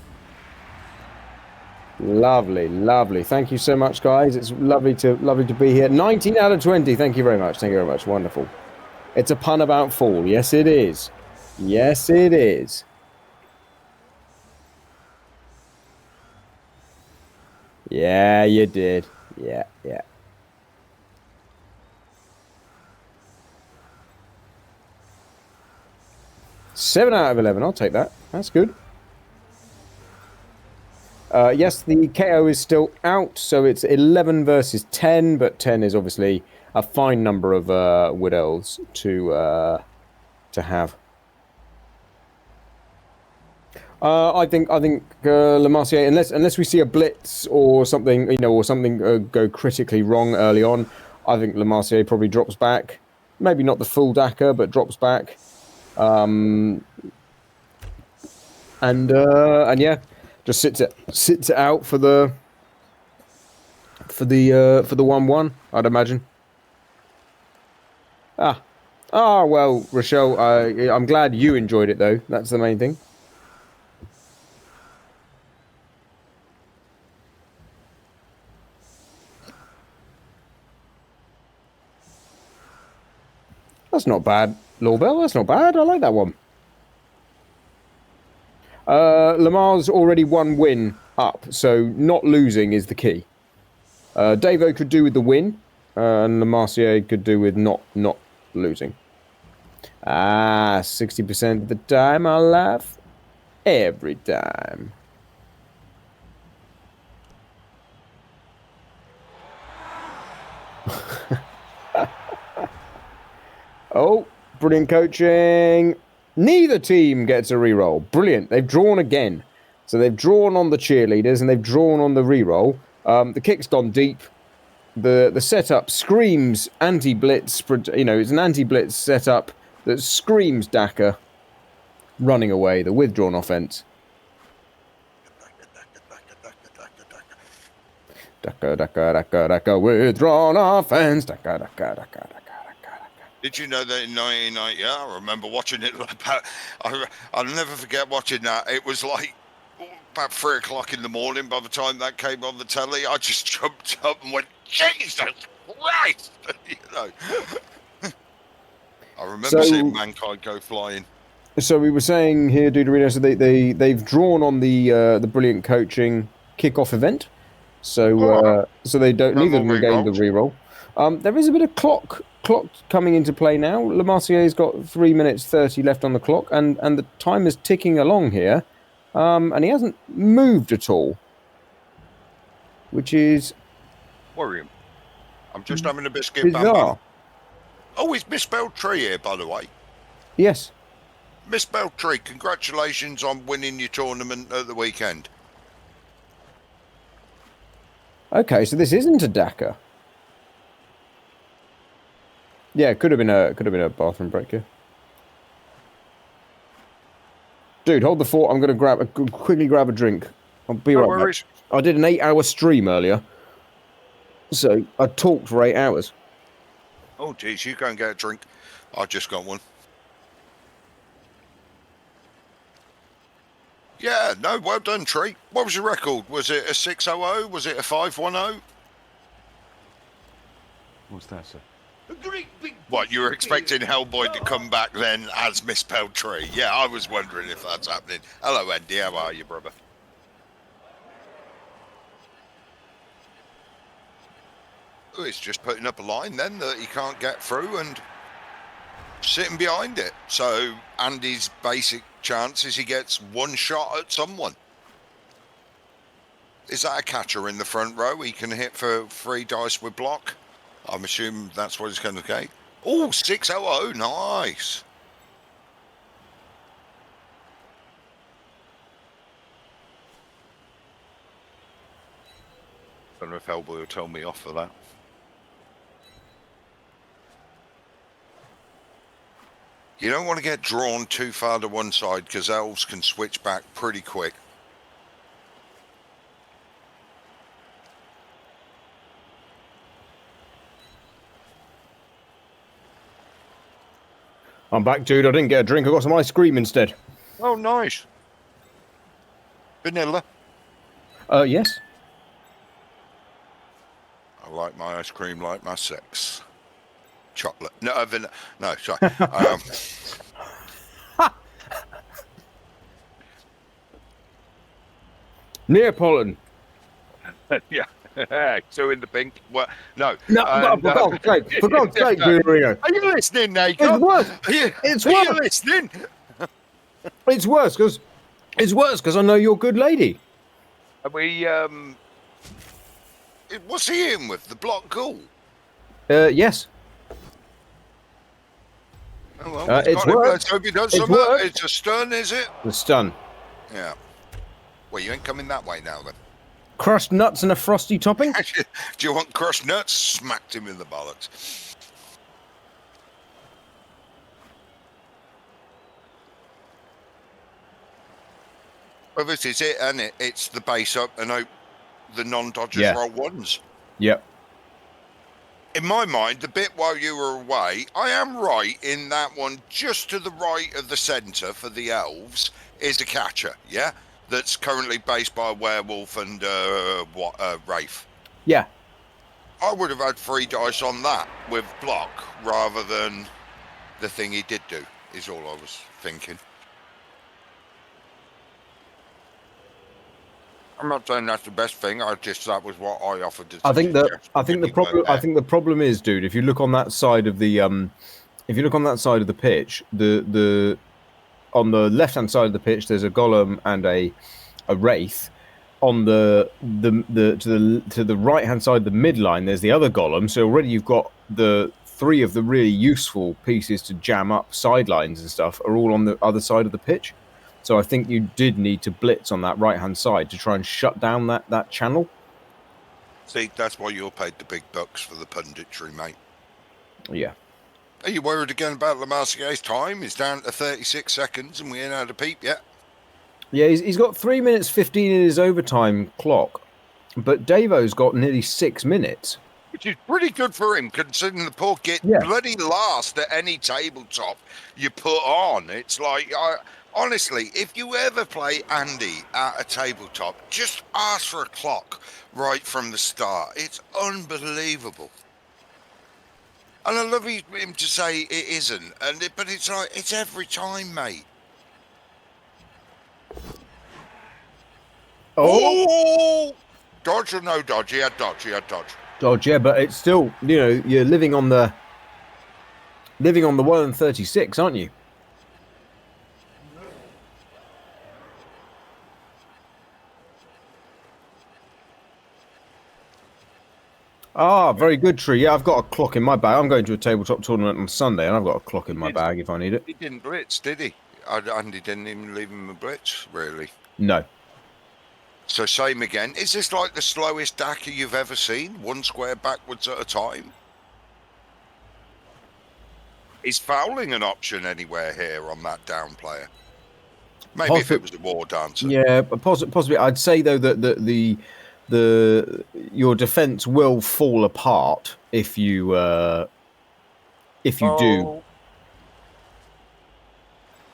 Lovely, lovely. Thank you so much, guys. It's lovely to be here. 19 out of 20. Thank you very much. Thank you very much. Wonderful. It's a pun about fall. Yes, it is. Yes, it is. Yeah, you did. Yeah, yeah. Seven out of 11. I'll take that. That's good. Yes, the KO is still out, so it's 11 versus 10, but 10 is obviously a fine number of Wood Elves to have. I think Lemarcier, unless we see a blitz or something, go critically wrong early on, I think Lemarcier probably drops back. Maybe not the full Dakar, but drops back. And yeah, just sits it out for the 1-1, I'd imagine. Well, Rochelle, I'm glad you enjoyed it though. That's the main thing. That's not bad, Lawbell. That's not bad. I like that one. Lamar's already 1 win up, so not losing is the key. Davo could do with the win, and Lemarcier could do with not losing. 60% of the time I laugh. Every time. Oh, brilliant coaching. Neither team gets a reroll. Brilliant. They've drawn again. So they've drawn on the cheerleaders and they've drawn on the reroll. The kick's gone deep. The setup screams anti-blitz. It's an anti-blitz setup that screams Dakar running away. The withdrawn offense. Dakar, withdrawn offense. Dakar. Did you know that in 1990? Yeah, I remember watching it. I'll never forget watching that. It was like about 3 o'clock in the morning by the time that came on the telly. I just jumped up and went, Jesus Christ! I remember seeing Mankind go flying. So we were saying here, Duderino, so they've drawn on the brilliant coaching kickoff event. So they don't neither of them gained the reroll. There is a bit of clock coming into play now. Lemarcier's got 3 minutes 30 left on the clock, and the time is ticking along here, and he hasn't moved at all, which is worrying. I'm just having a biscuit. Bam, bam. Oh, it's misspelled tree here, by the way. Yes. Miss Beltree, congratulations on winning your tournament at the weekend. Okay, so this isn't a Dakar. Yeah, it could have been a bathroom break. Yeah. Dude, hold the fort. I'm gonna quickly grab a drink. I'll be right back. I did an 8-hour stream earlier, so I talked for 8 hours. Oh, geez, you go and get a drink. I just got one. Yeah, no, well done, Tree. What was your record? Was it a 600? Was it a 510? What's that, sir? What, you were expecting Hellboy to come back then as Miss Peltree? Yeah, I was wondering if that's happening. Hello, Andy. How are you, brother? Oh, he's just putting up a line then that he can't get through and sitting behind it. So Andy's basic chance is he gets one shot at someone. Is that a catcher in the front row? He can hit for 3 dice with block. I'm assuming that's what he's going to get. Oh, 600, nice. I don't know if Hellboy will tell me off for that. You don't want to get drawn too far to one side because elves can switch back pretty quick. I'm back, dude. I didn't get a drink. I got some ice cream instead. Oh, nice. Vanilla? Yes. I like my ice cream like my sex. Chocolate. No, vanilla. No, sorry. Neapolitan. Yeah. 2 in the pink. Well, no. No, for God's sake, Rio. Are you listening, Nate? It's worse. Are you listening? It's worse because I know you're a good lady. Are we, What's he in with? The block ghoul? Yes. Oh, well, it's worked. Let's hope he does something. It's a stun, is it? The stun. Yeah. Well, you ain't coming that way now, then. Crushed nuts and a frosty topping? Do you want crushed nuts? Smacked him in the bollocks. Well, this is it, isn't it? It's the base up and hope the non-dodgers roll ones. Yep. In my mind, the bit while you were away, I am right in that one just to the right of the centre for the elves is a catcher, yeah? That's currently based by a werewolf and Wraith. Yeah. I would have had 3 dice on that with block rather than the thing he did do, is all I was thinking. I'm not saying that's the best thing. That was what I offered to. I think the problem is, dude, if you look on that side of the pitch, the on the left hand side of the pitch there's a golem and a wraith. On to the right hand side of the midline there's the other golem. So already you've got the 3 of the really useful pieces to jam up sidelines and stuff are all on the other side of the pitch. So I think you did need to blitz on that right-hand side to try and shut down that channel. See, that's why you're paid the big bucks for the punditry, mate. Yeah. Are you worried again about Lemarsier's time? He's down to 36 seconds and we ain't had a peep yet. Yeah, he's got 3 minutes 15 in his overtime clock, but Davo's got nearly 6 minutes. Which is pretty good for him, considering the poor git bloody last at any tabletop you put on. It's like... Honestly, if you ever play Andy at a tabletop, just ask for a clock right from the start. It's unbelievable. And I love him to say it isn't, but it's like, it's every time, mate. Oh! Dodge or no dodge? He had dodge. Dodge, yeah, but it's still, you're living on the 1 and 36, aren't you? Ah, very good, Tree. Yeah, I've got a clock in my bag. I'm going to a tabletop tournament on Sunday, and I've got a clock in my bag if I need it. He didn't blitz, did he? Andy didn't even leave him a blitz, really. No. So same again. Is this like the slowest Daka you've ever seen? One square backwards at a time? Is fouling an option anywhere here on that down player? Maybe if it was a war dancer. Yeah, possibly. I'd say though that your defense will fall apart if you do.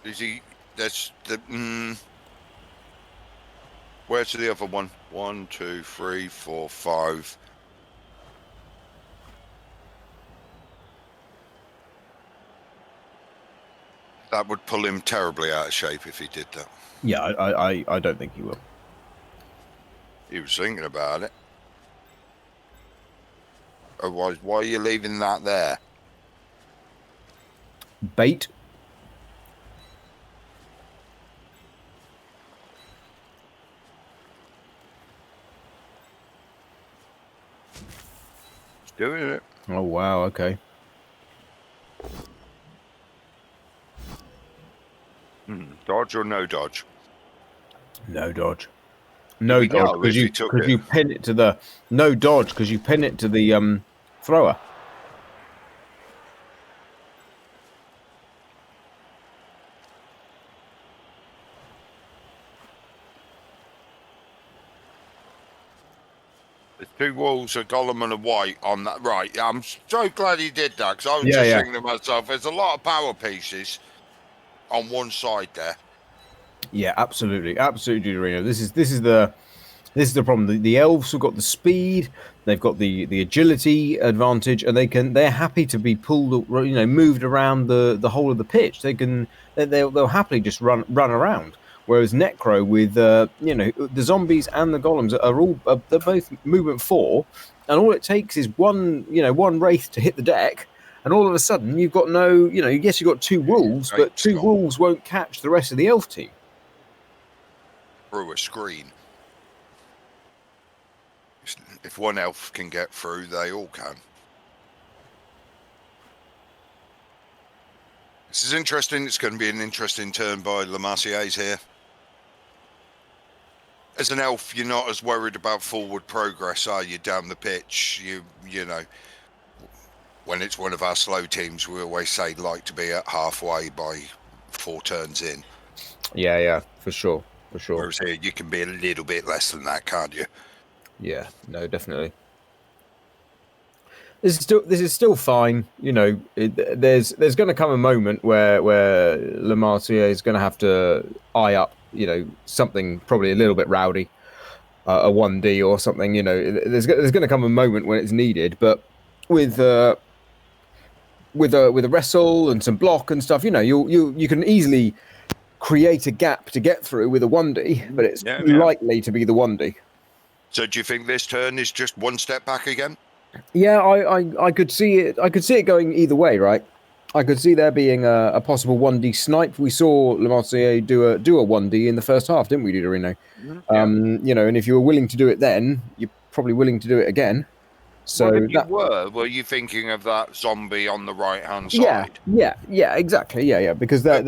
Is he? That's the. Where's the other one? 1, 2, 3, 4, 5. That would pull him terribly out of shape if he did that. Yeah, I don't think he will. He was thinking about it. Otherwise, why are you leaving that there? Bait. He's doing it. Oh wow, okay. Dodge or no dodge? No dodge. No We dodge know if he took because it. you pin it to the no dodge because you pin it to the thrower. The two walls, a Gollum and a White on that. Right, yeah, I'm so glad he did that because I was Yeah, just yeah. thinking to myself, there's a lot of power pieces on one side there. Yeah, absolutely, absolutely, Dorino. This is the problem. The elves have got the speed, they've got the agility advantage, and they're happy to be pulled, moved around the whole of the pitch. They'll happily just run around. Whereas Necro with the zombies and the golems they're both movement 4, and all it takes is one wraith to hit the deck, and all of a sudden you've got yes, you've got 2 wolves, but 2 wolves won't catch the rest of the elf team Through a screen. If one elf can get through, they all can. This is interesting. It's going to be an interesting turn by Le Massier's here. As an elf, you're not as worried about forward progress, are you, down the pitch? You know, when it's one of our slow teams, we always say like to be at halfway by 4 turns in. Yeah, for sure. Whereas here, you can be a little bit less than that, can't you? Yeah, no, definitely. This is still fine. There's going to come a moment where Le Martier is going to have to eye up, something probably a little bit rowdy, a 1D or something. There's going to come a moment when it's needed. But with a wrestle and some block and stuff, you can easily create a gap to get through with a 1D, but it's likely to be the 1D. So do you think this turn is just one step back again? Yeah, I could see it. I could see it going either way, right? I could see there being a possible 1D snipe. We saw Le Martier do a 1D in the first half, didn't we, Dorino? And if you were willing to do it then, you're probably willing to do it again. So well, if were you thinking of that zombie on the right-hand side? Yeah, exactly. Yeah, because there's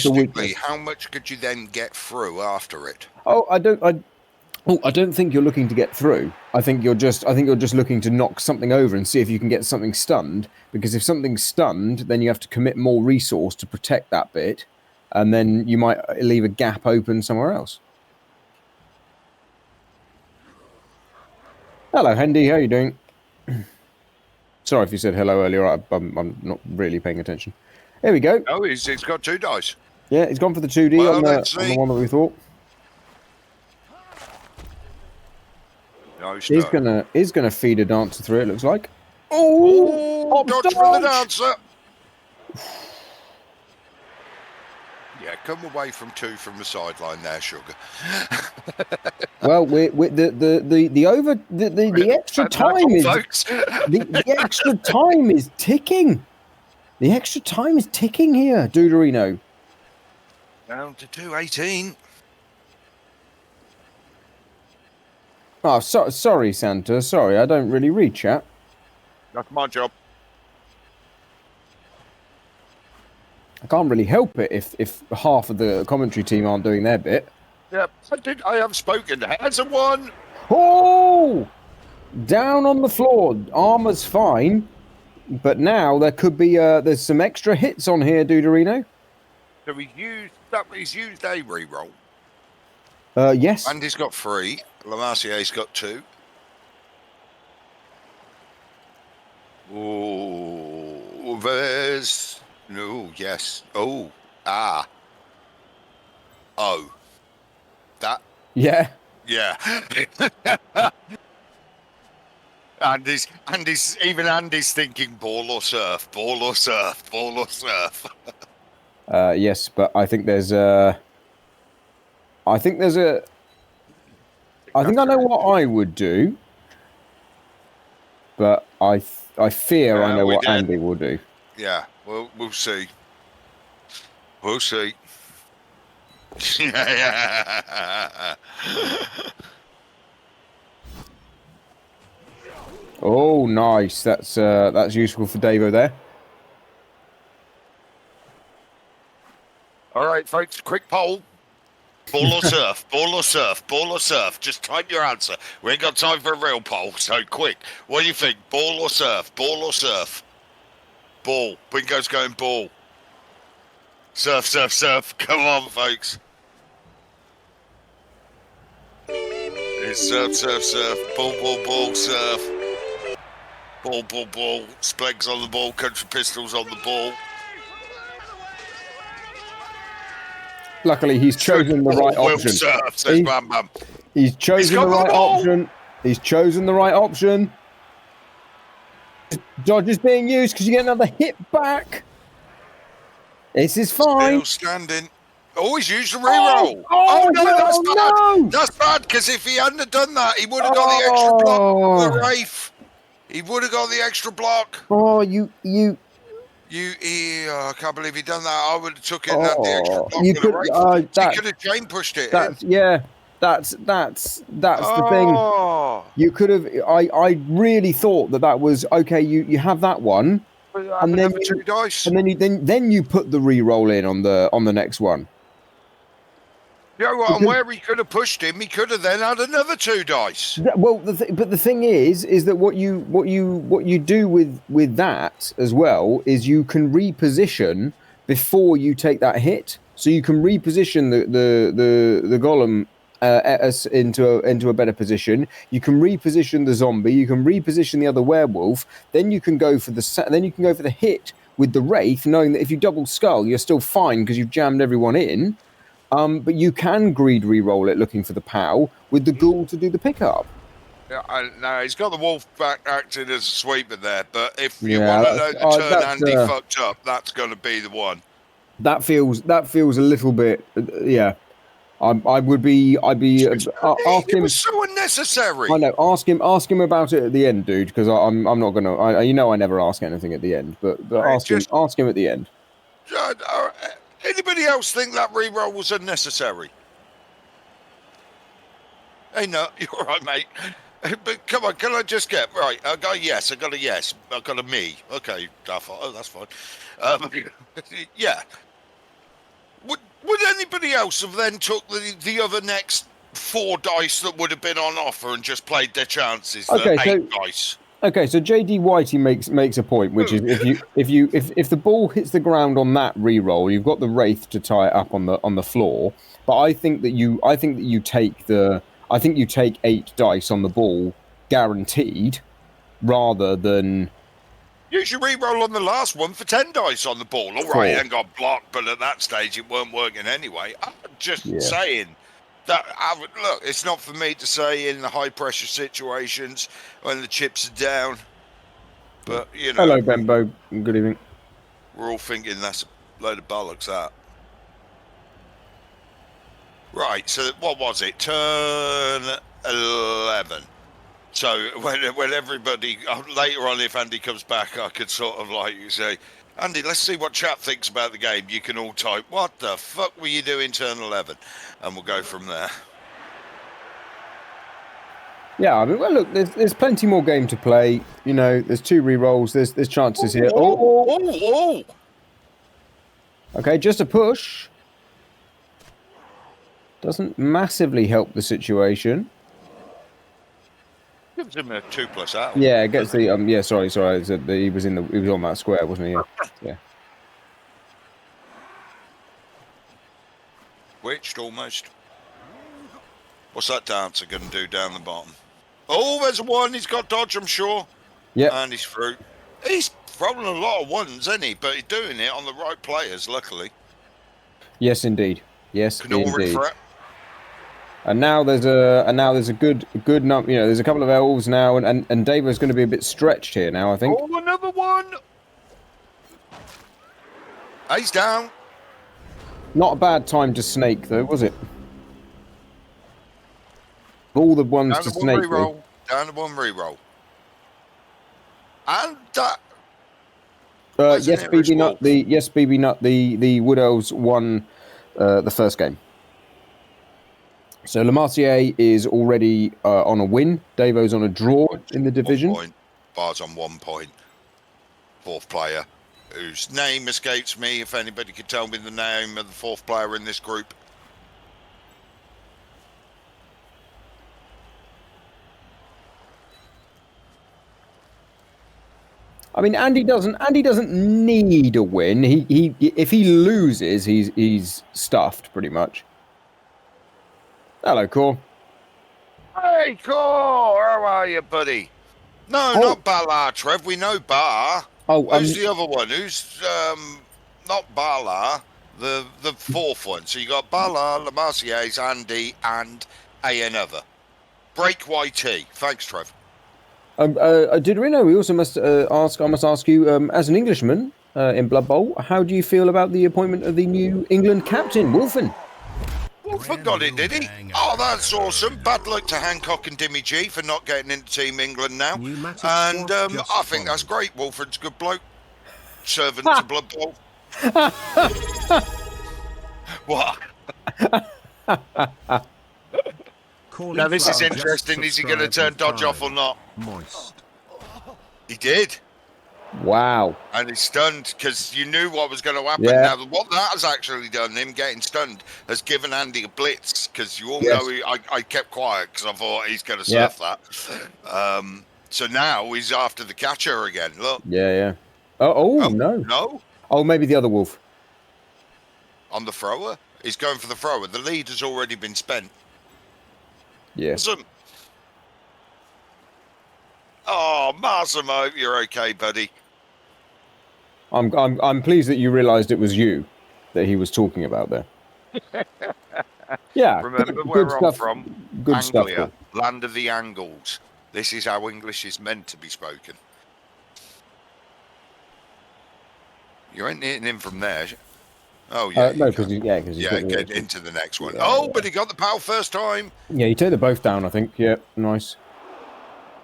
the weakness. How much could you then get through after it? I don't think you're looking to get through. I think you're just looking to knock something over and see if you can get something stunned. Because if something's stunned, then you have to commit more resource to protect that bit, and then you might leave a gap open somewhere else. Hello, Hendy. How are you doing? Sorry if you said hello earlier. I'm not really paying attention. Here we go. Oh, he's got 2 dice. Yeah, he's gone for the 2D on the one that we thought. No, he's gonna feed a dancer through. It looks like. Oh, dodge for the dancer. Yeah, come away from 2 from the sideline there, sugar. Well, the extra time is the extra time is ticking. The extra time is ticking here, Duderino. Down to 2:18. Oh, sorry, Santa. Sorry, I don't really read chat. That's my job. I can't really help it if half of the commentary team aren't doing their bit. Yeah, I have spoken. There's a one. Oh! Down on the floor. Armour's fine. But now there could be there's some extra hits on here, Duderino. So he's used a reroll. Yes. Andy's got 3. Lamassier's got 2. Oh, there's no, yes. Oh, oh, that. Yeah. Yeah. Andy's thinking ball or surf, ball or surf, ball or surf. Yes, but I think there's a. I think I know what I would do, but I fear I know what Andy will do. Yeah, we'll see. We'll see. Yeah. Oh, nice. That's useful for Davo there. All right, folks. Quick poll. Ball or surf? Ball or surf? Ball or surf? Just type your answer. We ain't got time for a real poll, so quick. What do you think? Ball or surf? Ball or surf? Ball. Bingo's going ball. Surf, surf, surf. Come on, folks. It's surf, surf, surf. Ball, ball, ball, surf. Ball, ball, ball. Splegs on the ball. Country Pistols on the ball. Luckily, he's chosen the right option. Surf, says Bam Bam. He's chosen the right option. He's chosen the right option. Dodge is being used because you get another hit back. This is fine. Still standing. Oh, he's used the reroll. Oh, no, that's bad. No. That's bad because if he hadn't have done that, he would have got the extra block for the Wraith. He would have got the extra block. Oh, I can't believe he done that. I would have took it and had the extra block for the Wraith. He could have chain pushed it. That's the thing. You could have. I really thought that was okay. You have that one, and then two dice. And then you put the re-roll in on the next one. You know what? And where he could have pushed him, he could have then had another 2 dice. Well, but the thing is that what you do with that as well is you can reposition before you take that hit. So you can reposition the golem into a better position. You can reposition the zombie. You can reposition the other werewolf. Then you can go for the hit with the wraith, knowing that if you double skull, you're still fine because you've jammed everyone in. But you can greed re-roll it looking for the POW with the ghoul to do the pickup. Yeah, no, he's got the wolf back acting as a sweeper there, but if you want to know the turn Andy fucked up, that's going to be the one. That feels a little bit, yeah. I'd be ask him. It was so unnecessary. I know. Ask him about it at the end, dude. Because I'm not gonna. I never ask anything at the end, but ask him at the end. Anybody else think that reroll was unnecessary? Hey, no, you're all right, mate. But come on, can I just get right? I got a yes. I got a yes. I got a me. Okay, that's fine. Yeah. Would anybody else have then took the other next 4 dice that would have been on offer and just played their chances? Okay, the 8 dice. Okay, so JD Whitey makes a point, which is if the ball hits the ground on that re-roll, you've got the wraith to tie it up on the floor. But I think that you take 8 dice on the ball guaranteed, rather than use your re-roll on the last one for 10 dice on the ball. All right, and got blocked, but at that stage it weren't working anyway. I'm just saying. Look, it's not for me to say in the high pressure situations when the chips are down, but you know. Hello, Bembo. Good evening. We're all thinking that's a load of bollocks. That. Right. So what was it? Turn 11. So when everybody later on, if Andy comes back, I could sort of like you say, Andy, let's see what chat thinks about the game. You can all type, what the fuck were you doing turn 11? And we'll go from there. Yeah, I mean, well, look, there's plenty more game to play. You know, there's 2 re-rolls. There's chances here. Okay, just a push. Doesn't massively help the situation. Gives him a 2+ out. Yeah, gets the yeah. Sorry. He was on that square, wasn't he? Yeah. Switched almost. What's that dancer going to do down the bottom? Oh, there's a one. He's got dodge, I'm sure. Yeah. And he's through. He's throwing a lot of ones, isn't he? But he's doing it on the right players, luckily. Yes, indeed. Yes, Ignoring indeed. threat. And now there's a good number. You know, there's a couple of elves now, and Davo's going to be a bit stretched here now, I think. Oh, another one. He's down. Not a bad time to snake, though, was it? All the ones Down to to one snake. reroll. Down to one reroll. And that. Yes, BB Nut. BB Nut. The Wood Elves won the first game. So Lemartier is already on a win. Davo's on a draw in the division. 1 point. Bar's on 1 point. Fourth player, whose name escapes me. If anybody could tell me the name of the fourth player in this group. I mean, Andy doesn't need a win. He if he loses, he's stuffed pretty much. Hello, Core. Hey, Core, how are you, buddy? No, not Bala, Trev. We know Bar. Oh, who's the other one? Who's not Bala? The fourth one. So you got Bala, Lemarcier's, Andy, and another. Break YT. Thanks, Trev. Didrino, we also must ask. I must ask you, as an Englishman in Blood Bowl, how do you feel about the appointment of the new England captain, Wolfen? Wolfen got it, did he? Oh, that's awesome. Bad luck to Hancock and Dimmy G for not getting into Team England now. And I think that's great. Wolfen's a good bloke. Servant to Blood Bowl. What? Now this is interesting. Is he going to turn Dodge off or not? Moist. He did. Wow. And he's stunned because you knew what was going to happen. Yeah. Now, what that has actually done, him getting stunned, has given Andy a blitz because you all Yes. know I kept quiet because I thought he's going to surf that. So now he's after the catcher again. Look. Yeah. Oh, no. No? Oh, maybe the other wolf. On the thrower? He's going for the thrower. The lead has already been spent. Yes. Awesome. Oh, Marsum, I hope you're okay, buddy. I'm pleased that you realised it was you that he was talking about there. Yeah. Remember where I'm stuff. from? Good Anglia, stuff. land of the Angles. This is how English is meant to be spoken. You ain't hitting him from there. Oh yeah. No, because he's get into the next one. Yeah. But he got the pal first time. Yeah, you take them both down, I think. Yeah, nice.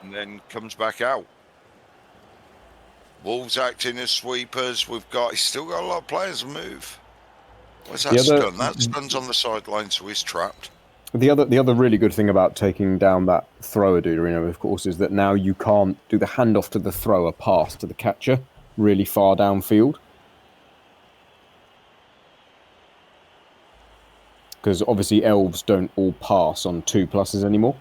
And then comes back out. Wolves acting as sweepers. He's still got a lot of players to move. Where's that stun? That stun's on the sideline, so he's trapped. The other really good thing about taking down that thrower, Duderino, of course, is that now you can't do the handoff to the thrower pass to the catcher really far downfield. Because obviously elves don't all pass on 2+ anymore.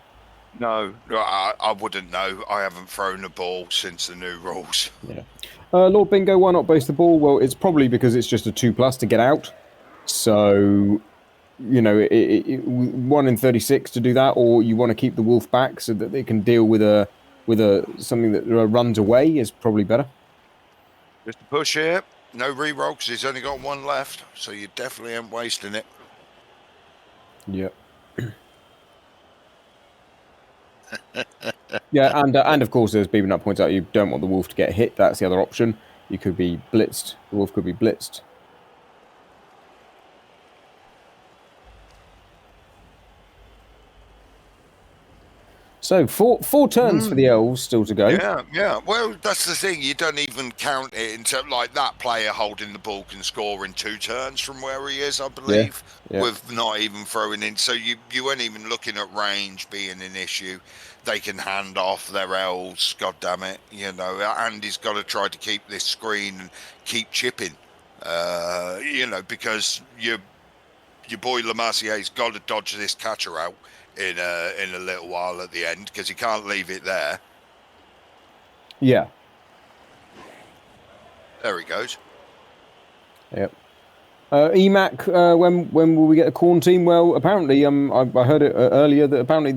No, I wouldn't know. I haven't thrown a ball since the new rules. Yeah. Lord Bingo, why not base the ball? Well, it's probably because it's just a 2+ to get out. So, you know, 1 in 36 to do that, or you want to keep the wolf back so that they can deal with something that runs away is probably better. Just a push here. No reroll because he's only got 1 left, so you definitely ain't wasting it. Yep. Yeah, and of course, as BB points out, you don't want the wolf to get hit. That's the other option. You could be blitzed. The wolf could be blitzed. So four turns for the elves still to go. Yeah. Well, that's the thing. You don't even count it into like that player holding the ball can score in 2 turns from where he is, I believe, with not even throwing in. So you weren't even looking at range being an issue. They can hand off their elves. God damn it, you know. Andy's got to try to keep this screen and keep chipping. Because your boy Lamassier's got to dodge this catcher out in a little while at the end because he can't leave it there. Yeah. There he goes. Yep. EMAC, when will we get a corn team? Well, apparently, I heard it earlier that apparently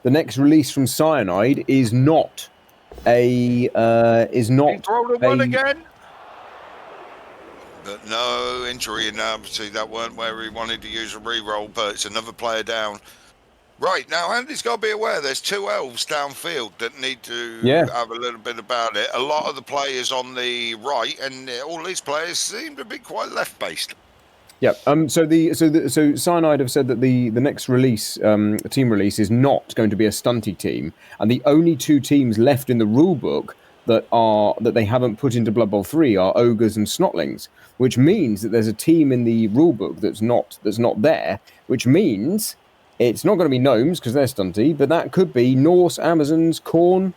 the next release from Cyanide is not He's rolling one again. But no injury, and obviously that weren't where he wanted to use a re-roll, but it's another player down. Right, now Andy's got to be aware there's 2 elves downfield that need to have a little bit about it. A lot of the players on the right, and all these players seem to be quite left-based. Yeah. So Cyanide have said that the next release, team release, is not going to be a stunty team, and the only 2 teams left in the rulebook that they haven't put into Blood Bowl 3 are ogres and snotlings, which means that there's a team in the rulebook that's not there, which means it's not going to be gnomes because they're stunty, but that could be Norse, Amazons, Khorne,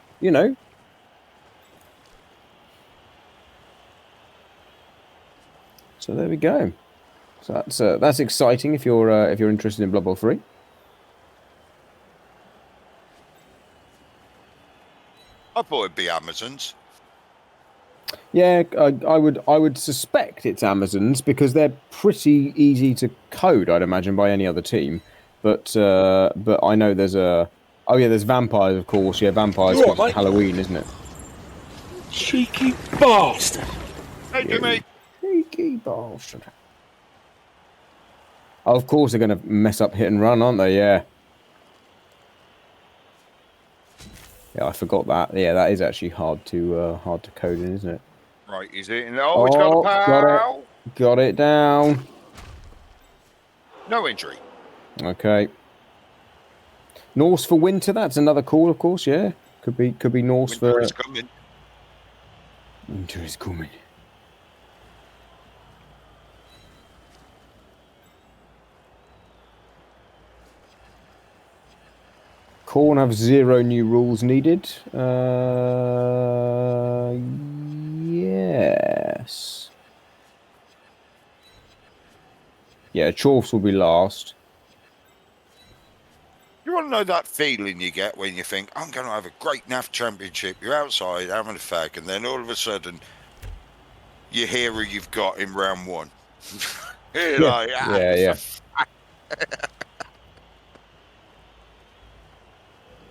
So there we go. So that's exciting if you're interested in Blood Bowl 3. I thought it'd be Amazons. Yeah, I would suspect it's Amazons because they're pretty easy to code, I'd imagine, by any other team. But I know there's there's vampires, of course. Yeah, vampires for Halloween, isn't it? Cheeky bastard. Hey, Jimmy. Cheeky bastard. Oh, of course they're going to mess up hit and run, aren't they? Yeah. Yeah, I forgot that. Yeah, that is actually hard to code in, isn't it? Right, he's hitting. Oh, it's got a pow. Got it down. No injury. Okay. Norse for winter. That's another call, of course. Yeah, could be Norse winter for. Is coming. Winter is coming. Khorne have 0 new rules needed. Yes. Yeah, Chorfs will be last. You want to know that feeling you get when you think, I'm going to have a great NAF championship. You're outside having a fag, and then all of a sudden, you hear who you've got in round 1. You're like, yeah.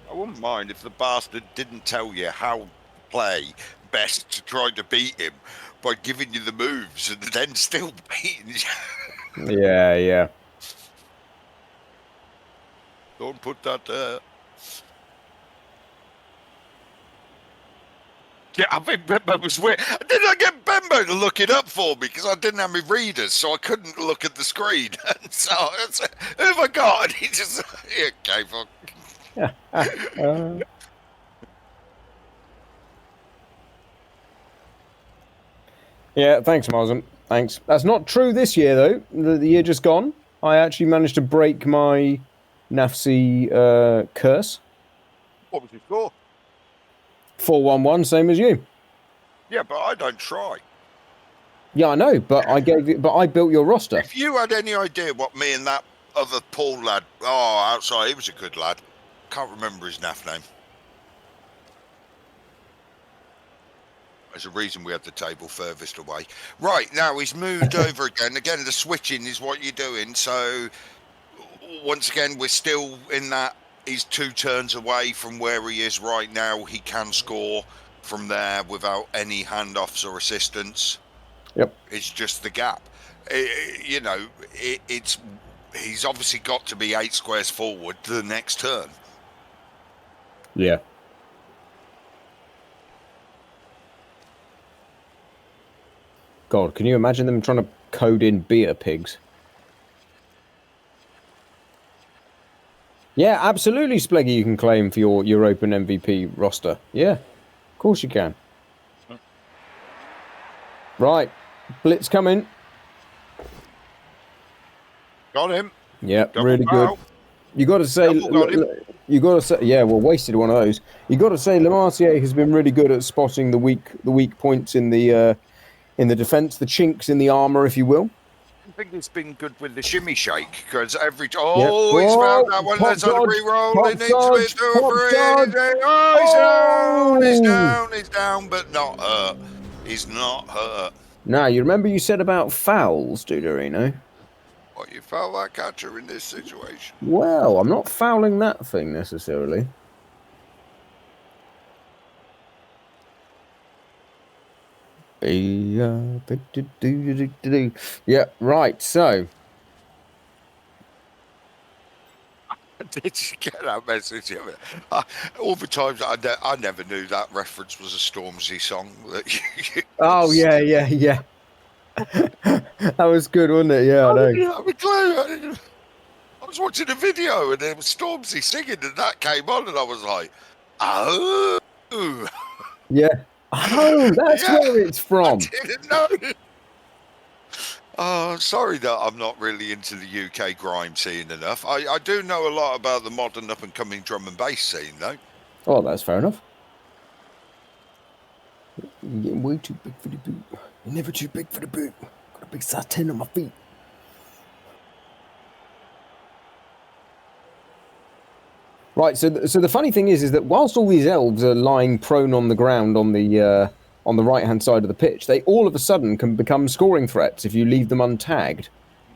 I wouldn't mind if the bastard didn't tell you how to play best to try to beat him by giving you the moves and then still beating you. Yeah. Don't put that there. Yeah, I think Bembo was weird. Did I get Bembo to look it up for me? Because I didn't have my readers, so I couldn't look at the screen. So, who have I got? And he just, okay, fuck. Yeah, thanks, Marsden. Thanks. That's not true this year, though. The year just gone, I actually managed to break my NAFC curse. What was your score? 4-1-1, same as you. Yeah, but I don't try. Yeah, I know, but I built your roster. If you had any idea what me and that other Paul lad, outside, he was a good lad. Can't remember his NAF name. There's a reason we had the table furthest away. Right, now he's moved over again. Again, the switching is what you're doing. So, once again, we're still in that. He's 2 turns away from where he is right now. He can score from there without any handoffs or assistance. Yep. It's just the gap. He's obviously got to be 8 squares forward to the next turn. Yeah. God, can you imagine them trying to code in beer pigs? Yeah, absolutely, Spleggy, you can claim for your open MVP roster. Yeah, of course you can. Right, Blitz coming. Got him. Yeah, Double really foul. good. You got to say, yeah, well, wasted one of those. You got to say, Lemassier has been really good at spotting the weak points in the in the defence, the chinks in the armour, if you will. I think it's been good with the shimmy shake because every Yep. He's found that one. Pop Let's have a dodge, re-roll. pop It needs to be dodge, 2 pop or 3. dodge. He's Oh! down. He's down, but not hurt. He's not hurt. Now, you remember you said about fouls, Duderino? What, you foul that catcher in this situation? Well, I'm not fouling that thing necessarily. Yeah, right, so. Did you get that message? All the times I never knew that reference was a Stormzy song. Oh, yeah. That was good, wasn't it? Yeah, I know. didn't have a clue. I was watching a video and there was Stormzy singing and that came on and I was like, oh. Yeah. Oh, that's where it's from. I didn't know. Oh, I'm sorry that I'm not really into the UK grime scene enough. I do know a lot about the modern up-and-coming drum and bass scene, though. Oh, that's fair enough. You're getting way too big for the boot. You're never too big for the boot. Got a big size 10 on my feet. Right, so the funny thing is that whilst all these elves are lying prone on the ground on the right-hand side of the pitch, they all of a sudden can become scoring threats if you leave them untagged.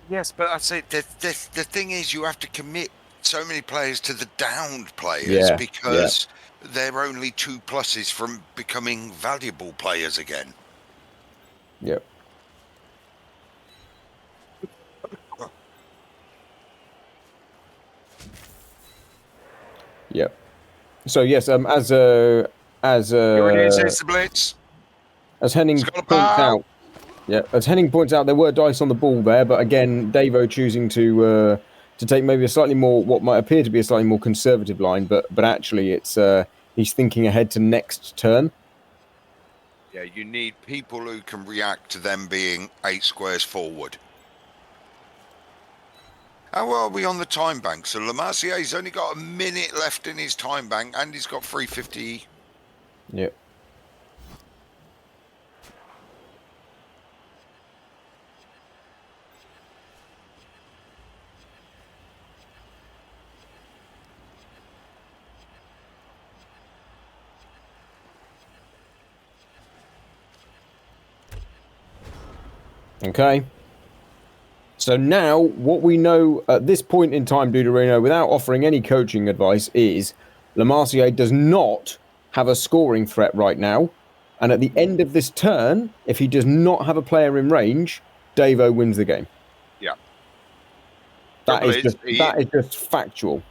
Yes, but that's it. The thing is, you have to commit so many players to the downed players because they're only 2 pluses from becoming valuable players again. Yep. Yep. So yes, as Here it is, it's the blitz. As Henning points out, as Henning points out, there were dice on the ball there, but again, Davo choosing to take maybe a slightly more, what might appear to be a slightly more conservative line, but actually it's he's thinking ahead to next turn. Yeah, you need people who can react to them being 8 squares forward. How are we on the time bank? So Lamassier's only got a minute left in his time bank, and he's got 350. Yep. Okay. So now, what we know at this point in time, Duderino, without offering any coaching advice, is Lamassier does not have a scoring threat right now. And at the end of this turn, if he does not have a player in range, Davo wins the game. Yeah. That is just factual.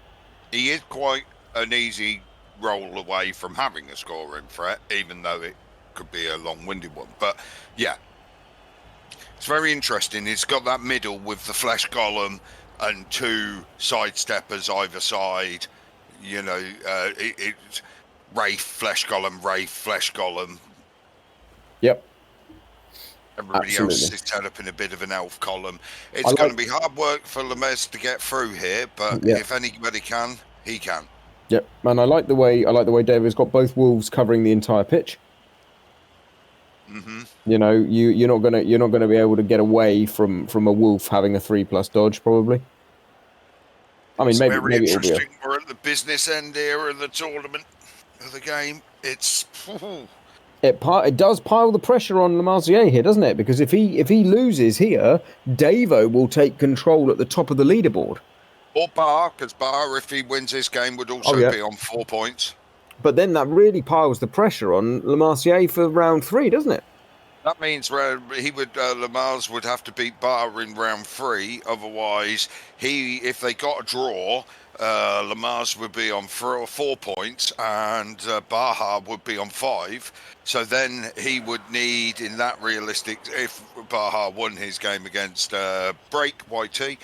He is quite an easy roll away from having a scoring threat, even though it could be a long-winded one. But, yeah. It's very interesting. It's got that middle with the flesh golem and 2 sidesteppers either side. You know, it's Wraith, flesh golem, Wraith, flesh golem. Yep. Everybody else is set up in a bit of an elf column. It's going to be hard work for Lemez to get through here, but if anybody can, he can. Yep, and I like the way David's got both wolves covering the entire pitch. Mm-hmm. You know, you're not gonna be able to get away from a wolf having a 3+ dodge probably. I mean, maybe interesting. We're at the business end here of the tournament of the game. It's it does pile the pressure on Lamassier here, doesn't it? Because if he loses here, Davo will take control at the top of the leaderboard. Or Bar, because Bar, if he wins this game, would also be on 4 points. But then that really piles the pressure on Lamassier for round 3, doesn't it? That means Lemars would have to beat Bar in round 3. Otherwise, if they got a draw, Lemars would be on 4 points and Baha would be on 5. So then he would need, in that realistic, if Baha won his game against Break YT,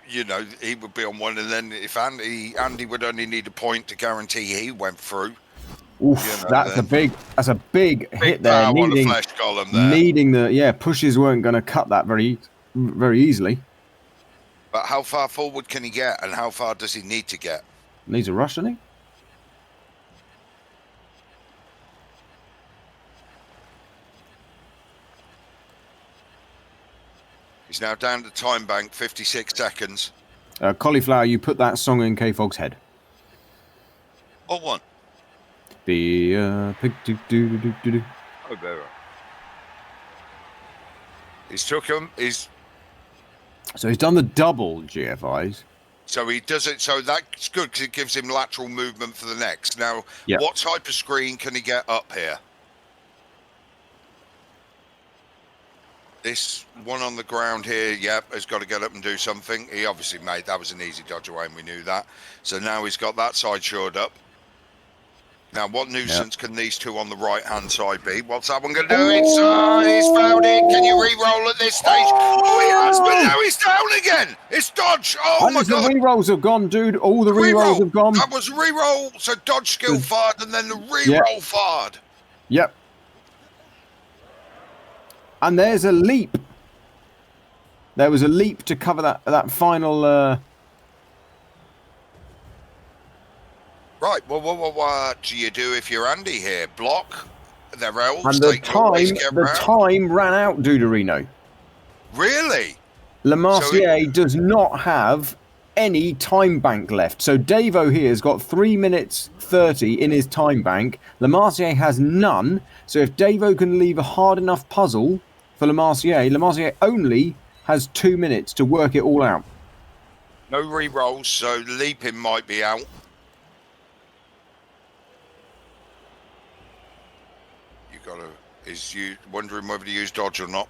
you know, he would be on 1, and then if Andy would only need a point to guarantee he went through. Oof, you know, that's a big hit there. Needing the flesh column there. Pushes weren't going to cut that very easily. But how far forward can he get, and how far does he need to get? Needs a rush, doesn't he? He's now down to time bank, 56 seconds. Cauliflower, you put that song in K-Fog's head. What one? Be pig do do do do do. Oh, there. He's took him. So he's done the double GFIs. So he does it. So that's good because it gives him lateral movement for the next. Now, what type of screen can he get up here? This one on the ground here, has got to get up and do something. He obviously made that was an easy dodge away, and we knew that. So now he's got that side shored up. Now, what nuisance can these two on the right-hand side be? What's that one going to do? He's found it. Can you re-roll at this stage? Oh, he has, but now he's down again. It's dodge. Oh, my God. The re-rolls have gone, dude. All the re-rolls have gone. That was re-roll. So dodge skill fired, and then the re-roll fired. Yep. And there's a leap. There was a leap to cover that final... Right, well, what do you do if you're Andy here? Block their elves? And the time ran out, Duderino. Really? Lemarcier does not have any time bank left. So Davo here has got 3 minutes 30 in his time bank. Lemarcier has none. So if Davo can leave a hard enough puzzle for Lemarcier only has 2 minutes to work it all out. No re-rolls, so leaping might be out. Is you wondering whether to use dodge or not?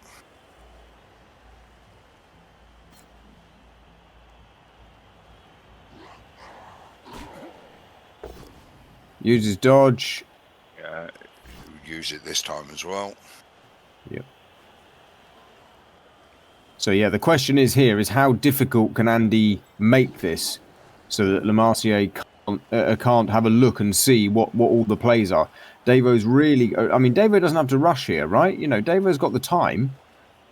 Uses dodge. Yeah, use it this time as well. Yep. So yeah, the question is how difficult can Andy make this so that Lemarcier can't have a look and see what all the plays are. Davo's really... I mean, Davo doesn't have to rush here, right? You know, Davo's got the time.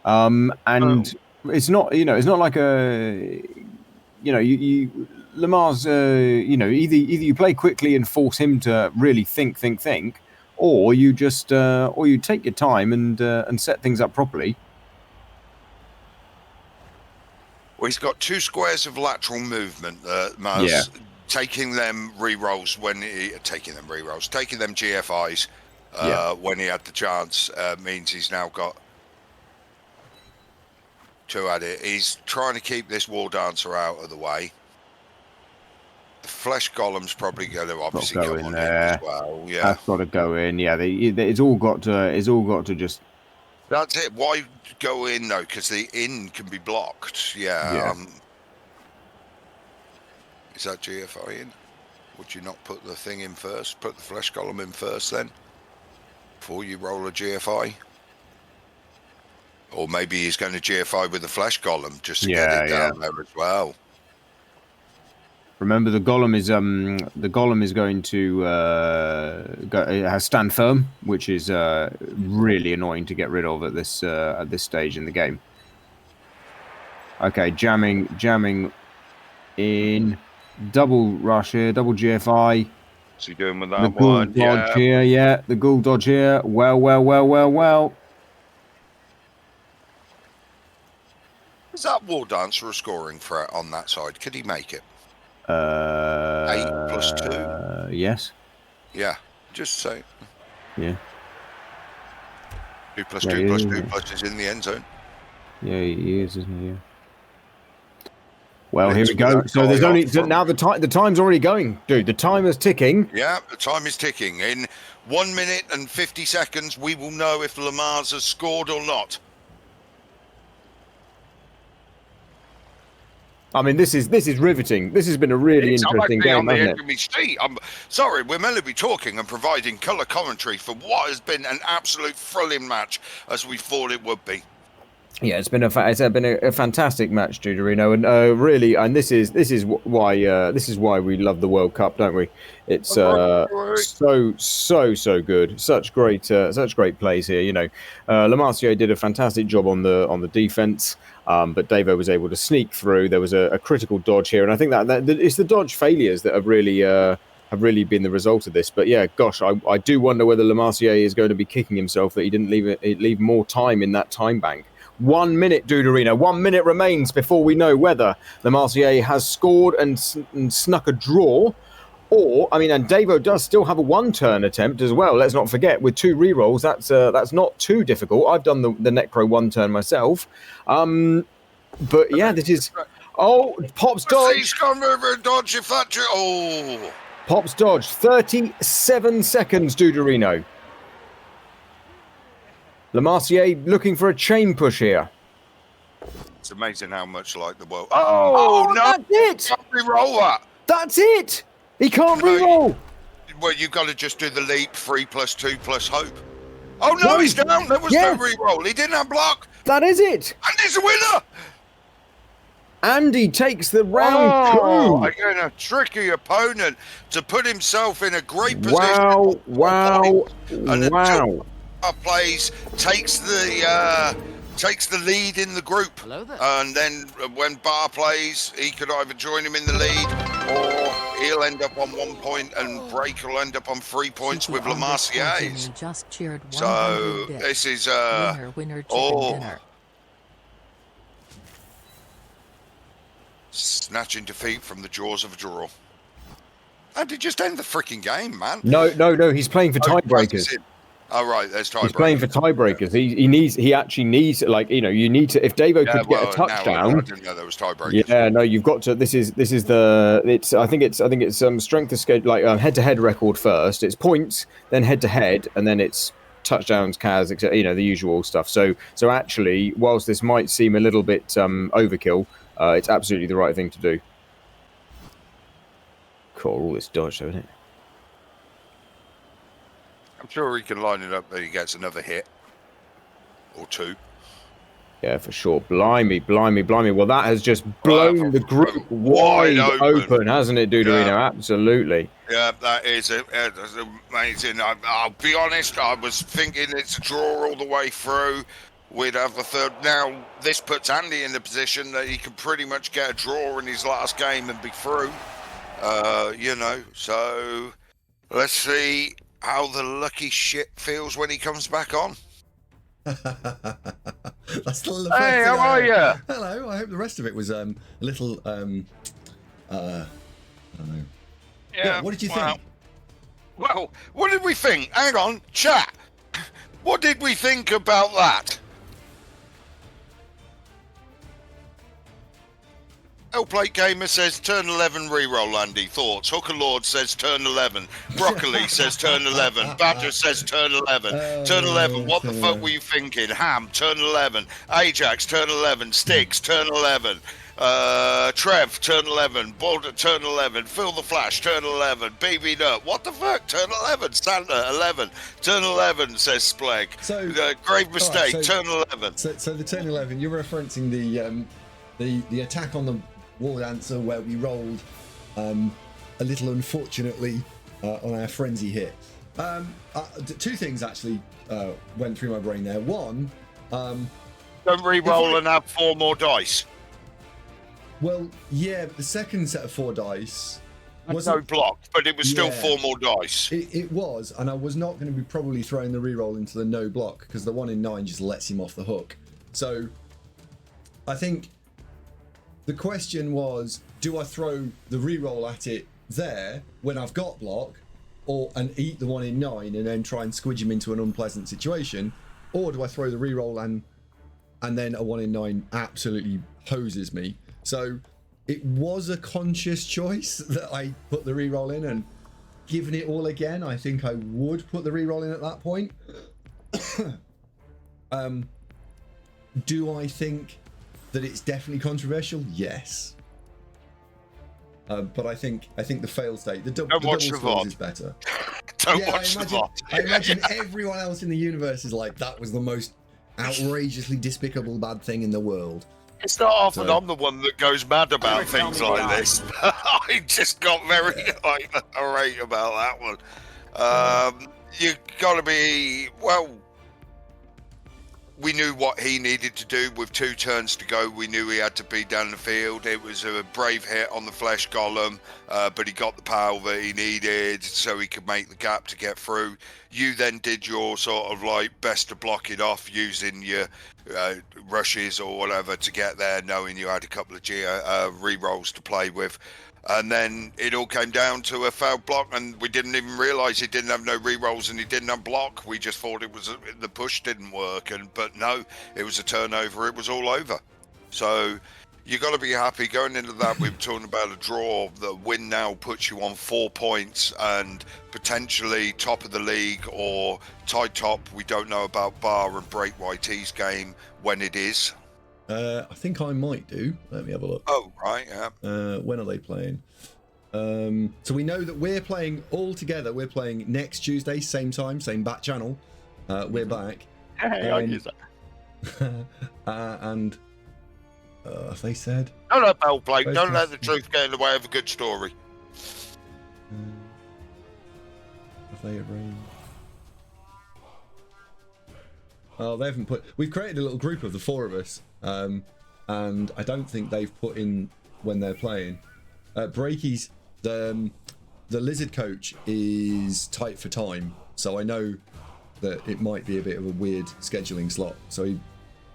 It's not, it's not like a... Lamar's, either you play quickly and force him to really think, or you just... or you take your time and set things up properly. Well, he's got 2 squares of lateral movement, Mars. Yeah. Taking them re-rolls taking them GFIs when he had the chance means he's now got 2 at it. He's trying to keep this War Dancer out of the way. The Flesh Golem's probably going to obviously go in there as well. Yeah, that's got to go in. Yeah, it's all got to just. That's it. Why go in though? Because the in can be blocked. Yeah. Is that GFI in? Would you not put the thing in first? Put the Flesh Golem in first then? Before you roll a GFI? Or maybe he's going to GFI with the Flesh Golem just to get it down there as well. Remember, the golem is going to it has stand firm, which is really annoying to get rid of at this stage in the game. Okay, jamming in. Double rush here, double GFI. What's he doing with that one? Dodge here, the ghoul dodge here. Well. Is that War Dancer a scoring threat on that side? Could he make it? 8 plus 2? Yes. Yeah, just say. Yeah. 2 plus 2 plus 2 plus is in the end zone. Yeah, he is, isn't he? Yeah. Well, here we go. So there's only now the time's already going, dude. The timer's ticking. Yeah, the time is ticking. In 1 minute and 50 seconds, we will know if Lamar's has scored or not. I mean, this is riveting. This has been a really interesting game, hasn't it? On the edge of my seat. I'm sorry, we're meant to be talking and providing colour commentary for what has been an absolute thrilling match, as we thought it would be. Yeah, it's been a fantastic match, Duderino, and really, and this is why we love the World Cup, don't we? It's so good, such great plays here. You know, Lemarcier did a fantastic job on the defense, but Davo was able to sneak through. There was a critical dodge here, and I think that it's the dodge failures that have really have really been the result of this. But yeah, gosh, I do wonder whether Lemercier is going to be kicking himself that he didn't leave more time in that time bank. 1 minute, Duderino. 1 minute remains before we know whether Lemercier has scored and snuck a draw. Or, I mean, and Davo does still have a one-turn attempt as well. Let's not forget, with 2 rerolls, that's not too difficult. I've done the Necro one-turn myself. But yeah, this is... Oh, Pop's dodge. He's gone over and dodge if that... Oh. Pop's dodge. 37 seconds, Duderino. Lemercier looking for a chain push here. It's amazing how much like the world... Oh no! That's it! Can't re-roll that. That's it! He can't re-roll. Well, you've got to just do the leap, 3 + 2 + hope. Oh no, he's down. There was no re-roll. He didn't have block. That is it. And he's a winner. Andy takes the round 2. Again, a tricky opponent to put himself in a great position. Wow. Plays, takes the lead in the group. And then when Bar plays, he could either join him in the lead or he'll end up on 1 point and Break will end up on 3 points with Lemercier. Just cheered. So this is winner, dinner. Snatching defeat from the jaws of a draw. And he just end the freaking game, man. No. He's playing for tiebreakers. Oh right, there's tiebreakers. He's playing for tiebreakers. He actually needs, like, you know, you need to. If Davo could get a touchdown. I didn't know there was tiebreakers. Yeah, no, you've got to. This is the. I think it's strength of schedule, like head-to-head record first. It's points, then head-to-head, and then it's touchdowns, CAS, etc. You know, the usual stuff. So actually, whilst this might seem a little bit overkill, it's absolutely the right thing to do. Cool, all this dodge, though, isn't it? I'm sure he can line it up that he gets another hit or 2. Yeah, for sure. Blimey. Well, that has just blown the group wide open, hasn't it, Duderino? Yeah. Absolutely. Yeah, that is amazing. I'll be honest, I was thinking it's a draw all the way through. We'd have a third. Now, this puts Andy in the position that he can pretty much get a draw in his last game and be through. You know, so let's see how the lucky shit feels when he comes back on. That's the hey, how are you? Hello. I hope the rest of it was a little. I don't know. Yeah. What did you think? Well, what did we think? Hang on, chat. What did we think about that? L-Plate Gamer says turn 11 reroll, Andy. Thoughts? Hooker Lord says turn 11. Broccoli says turn 11. Badger says turn 11. Turn 11. What the fuck were you thinking? Ham, turn 11. Ajax, turn 11. Sticks, turn 11. Trev, turn 11. Boulder, turn 11. Phil the Flash, turn 11. BB Nut, what the fuck? Turn 11. Santa, 11. Turn 11, says Spleg. So, grave mistake, right, turn 11. So the turn 11, you're referencing the attack on the War Dancer where we rolled a little unfortunately on our frenzy hit. 2 things actually went through my brain there. One, don't re-roll and have 4 more dice. Well, yeah, but the second set of 4 dice was no block, but it was still 4 more dice. It was, and I was not going to be probably throwing the re-roll into the no block because the 1 in 9 just lets him off the hook. So I think the question was, do I throw the re-roll at it there when I've got block, and eat the 1 in 9 and then try and squidge him into an unpleasant situation, or do I throw the re-roll and then a 1 in 9 absolutely hoses me? So it was a conscious choice that I put the re-roll in, and given it all again, I think I would put the re-roll in at that point. Do I think that it's definitely controversial? Yes. But I think the fail state, the double scores is better. Don't watch the VOD. I imagine everyone else in the universe is like, that was the most outrageously despicable bad thing in the world. It's not often I'm the one that goes mad about things like this. I just got very irate about that one. You got to be, well, we knew what he needed to do with 2 turns to go. We knew he had to be down the field. It was a brave hit on the flesh column, but he got the power that he needed so he could make the gap to get through. You then did your sort of like best to block it off using your rushes or whatever to get there, knowing you had a couple of re-rolls to play with. And then it all came down to a foul block, and we didn't even realise he didn't have no re-rolls and he didn't have block. We just thought it was the push didn't work, but no, it was a turnover. It was all over. So you got to be happy going into that. We were talking about a draw. The win now puts you on 4 points and potentially top of the league or tied top. We don't know about Bar and Break YT's game when it is. I think I might do. Let me have a look. Oh, right, yeah. When are they playing? So we know that we're playing all together. We're playing next Tuesday, same time, same back channel. We're back. Hey, I use that. And have they said? Don't let Bell play. Don't let the truth get in the way of a good story. Have they arranged? Oh, they haven't put. We've created a little group of the 4 of us, and I don't think they've put in when they're playing. Breaky's the lizard coach is tight for time, so I know that it might be a bit of a weird scheduling slot. So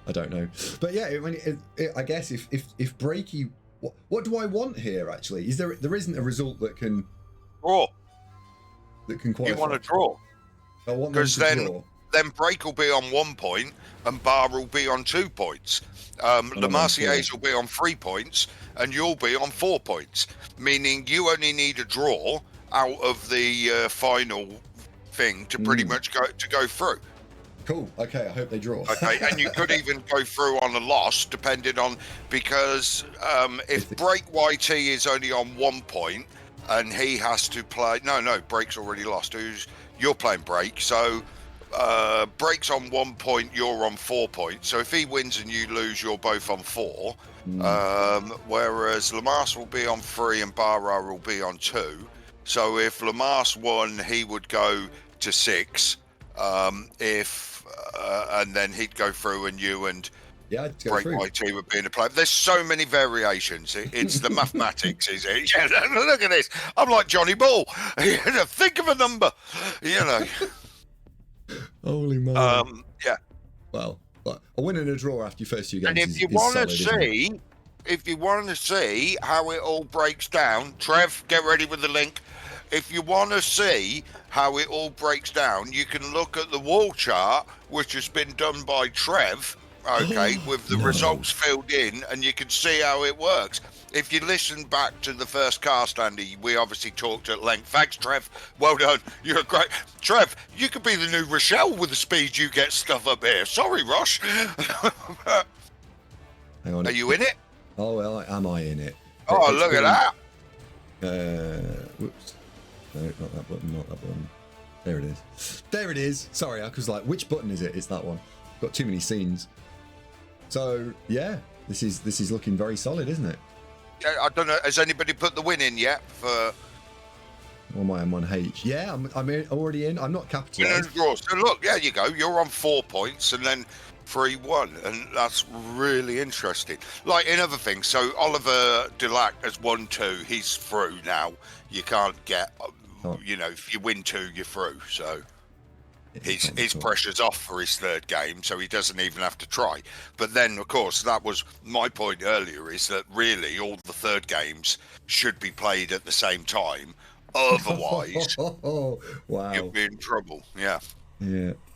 I don't know, but yeah, I guess if Breaky, what do I want here? Actually, there isn't a result that can draw. That can qualify. You want to draw? I want them to draw. Then Break will be on 1 point and Bar will be on 2 points. Le Marciers will be on 3 points and you'll be on 4 points, meaning you only need a draw out of the final thing to pretty much go through. Cool. Okay, I hope they draw. Okay, and you could even go through on a loss, depending on, because if Break YT is only on 1 point and he has to play, no, Break's already lost. You're playing Break, so Break's on 1 point, you're on 4 points. So if he wins and you lose, you're both on 4. Whereas Lamas will be on 3 and Barra will be on 2. So if Lamas won, he would go to 6. And then he'd go through, and you and Break YT would be in a play. There's so many variations. It's the mathematics, is it? Yeah, look at this. I'm like Johnny Ball. Think of a number. Holy moly. Yeah. Well, a win and a draw after your first 2 games. And if you want to see how it all breaks down, Trev, get ready with the link. If you want to see how it all breaks down, you can look at the wall chart, which has been done by Trev, with the results filled in, and you can see how it works. If you listen back to the first cast, Andy, we obviously talked at length. Thanks, Trev. Well done. You're great. Trev, you could be the new Rochelle with the speed you get stuff up here. Sorry, Rosh. Hang on. Are you in it? Oh, well, am I in it? Oh, look at that. Whoops. No, not that button. There it is. There it is. Sorry, I was like, which button is it? It's that one. Got too many scenes. So, yeah, this is looking very solid, isn't it? I don't know. Has anybody put the win in yet for? Or am I on 1H? Yeah, I'm already in. I'm not capitalised. So look, there you go. You're on 4 points, and then 3-1, and that's really interesting. Like in other things, so Oliver Dulac has won 2. He's through now. You can't get, if you win 2, you're through. So his pressure's off for his 3rd game, so he doesn't even have to try. But then, of course, that was my point earlier, is that really all the 3rd games should be played at the same time. Otherwise, wow, you'll be in trouble. Yeah. Yeah.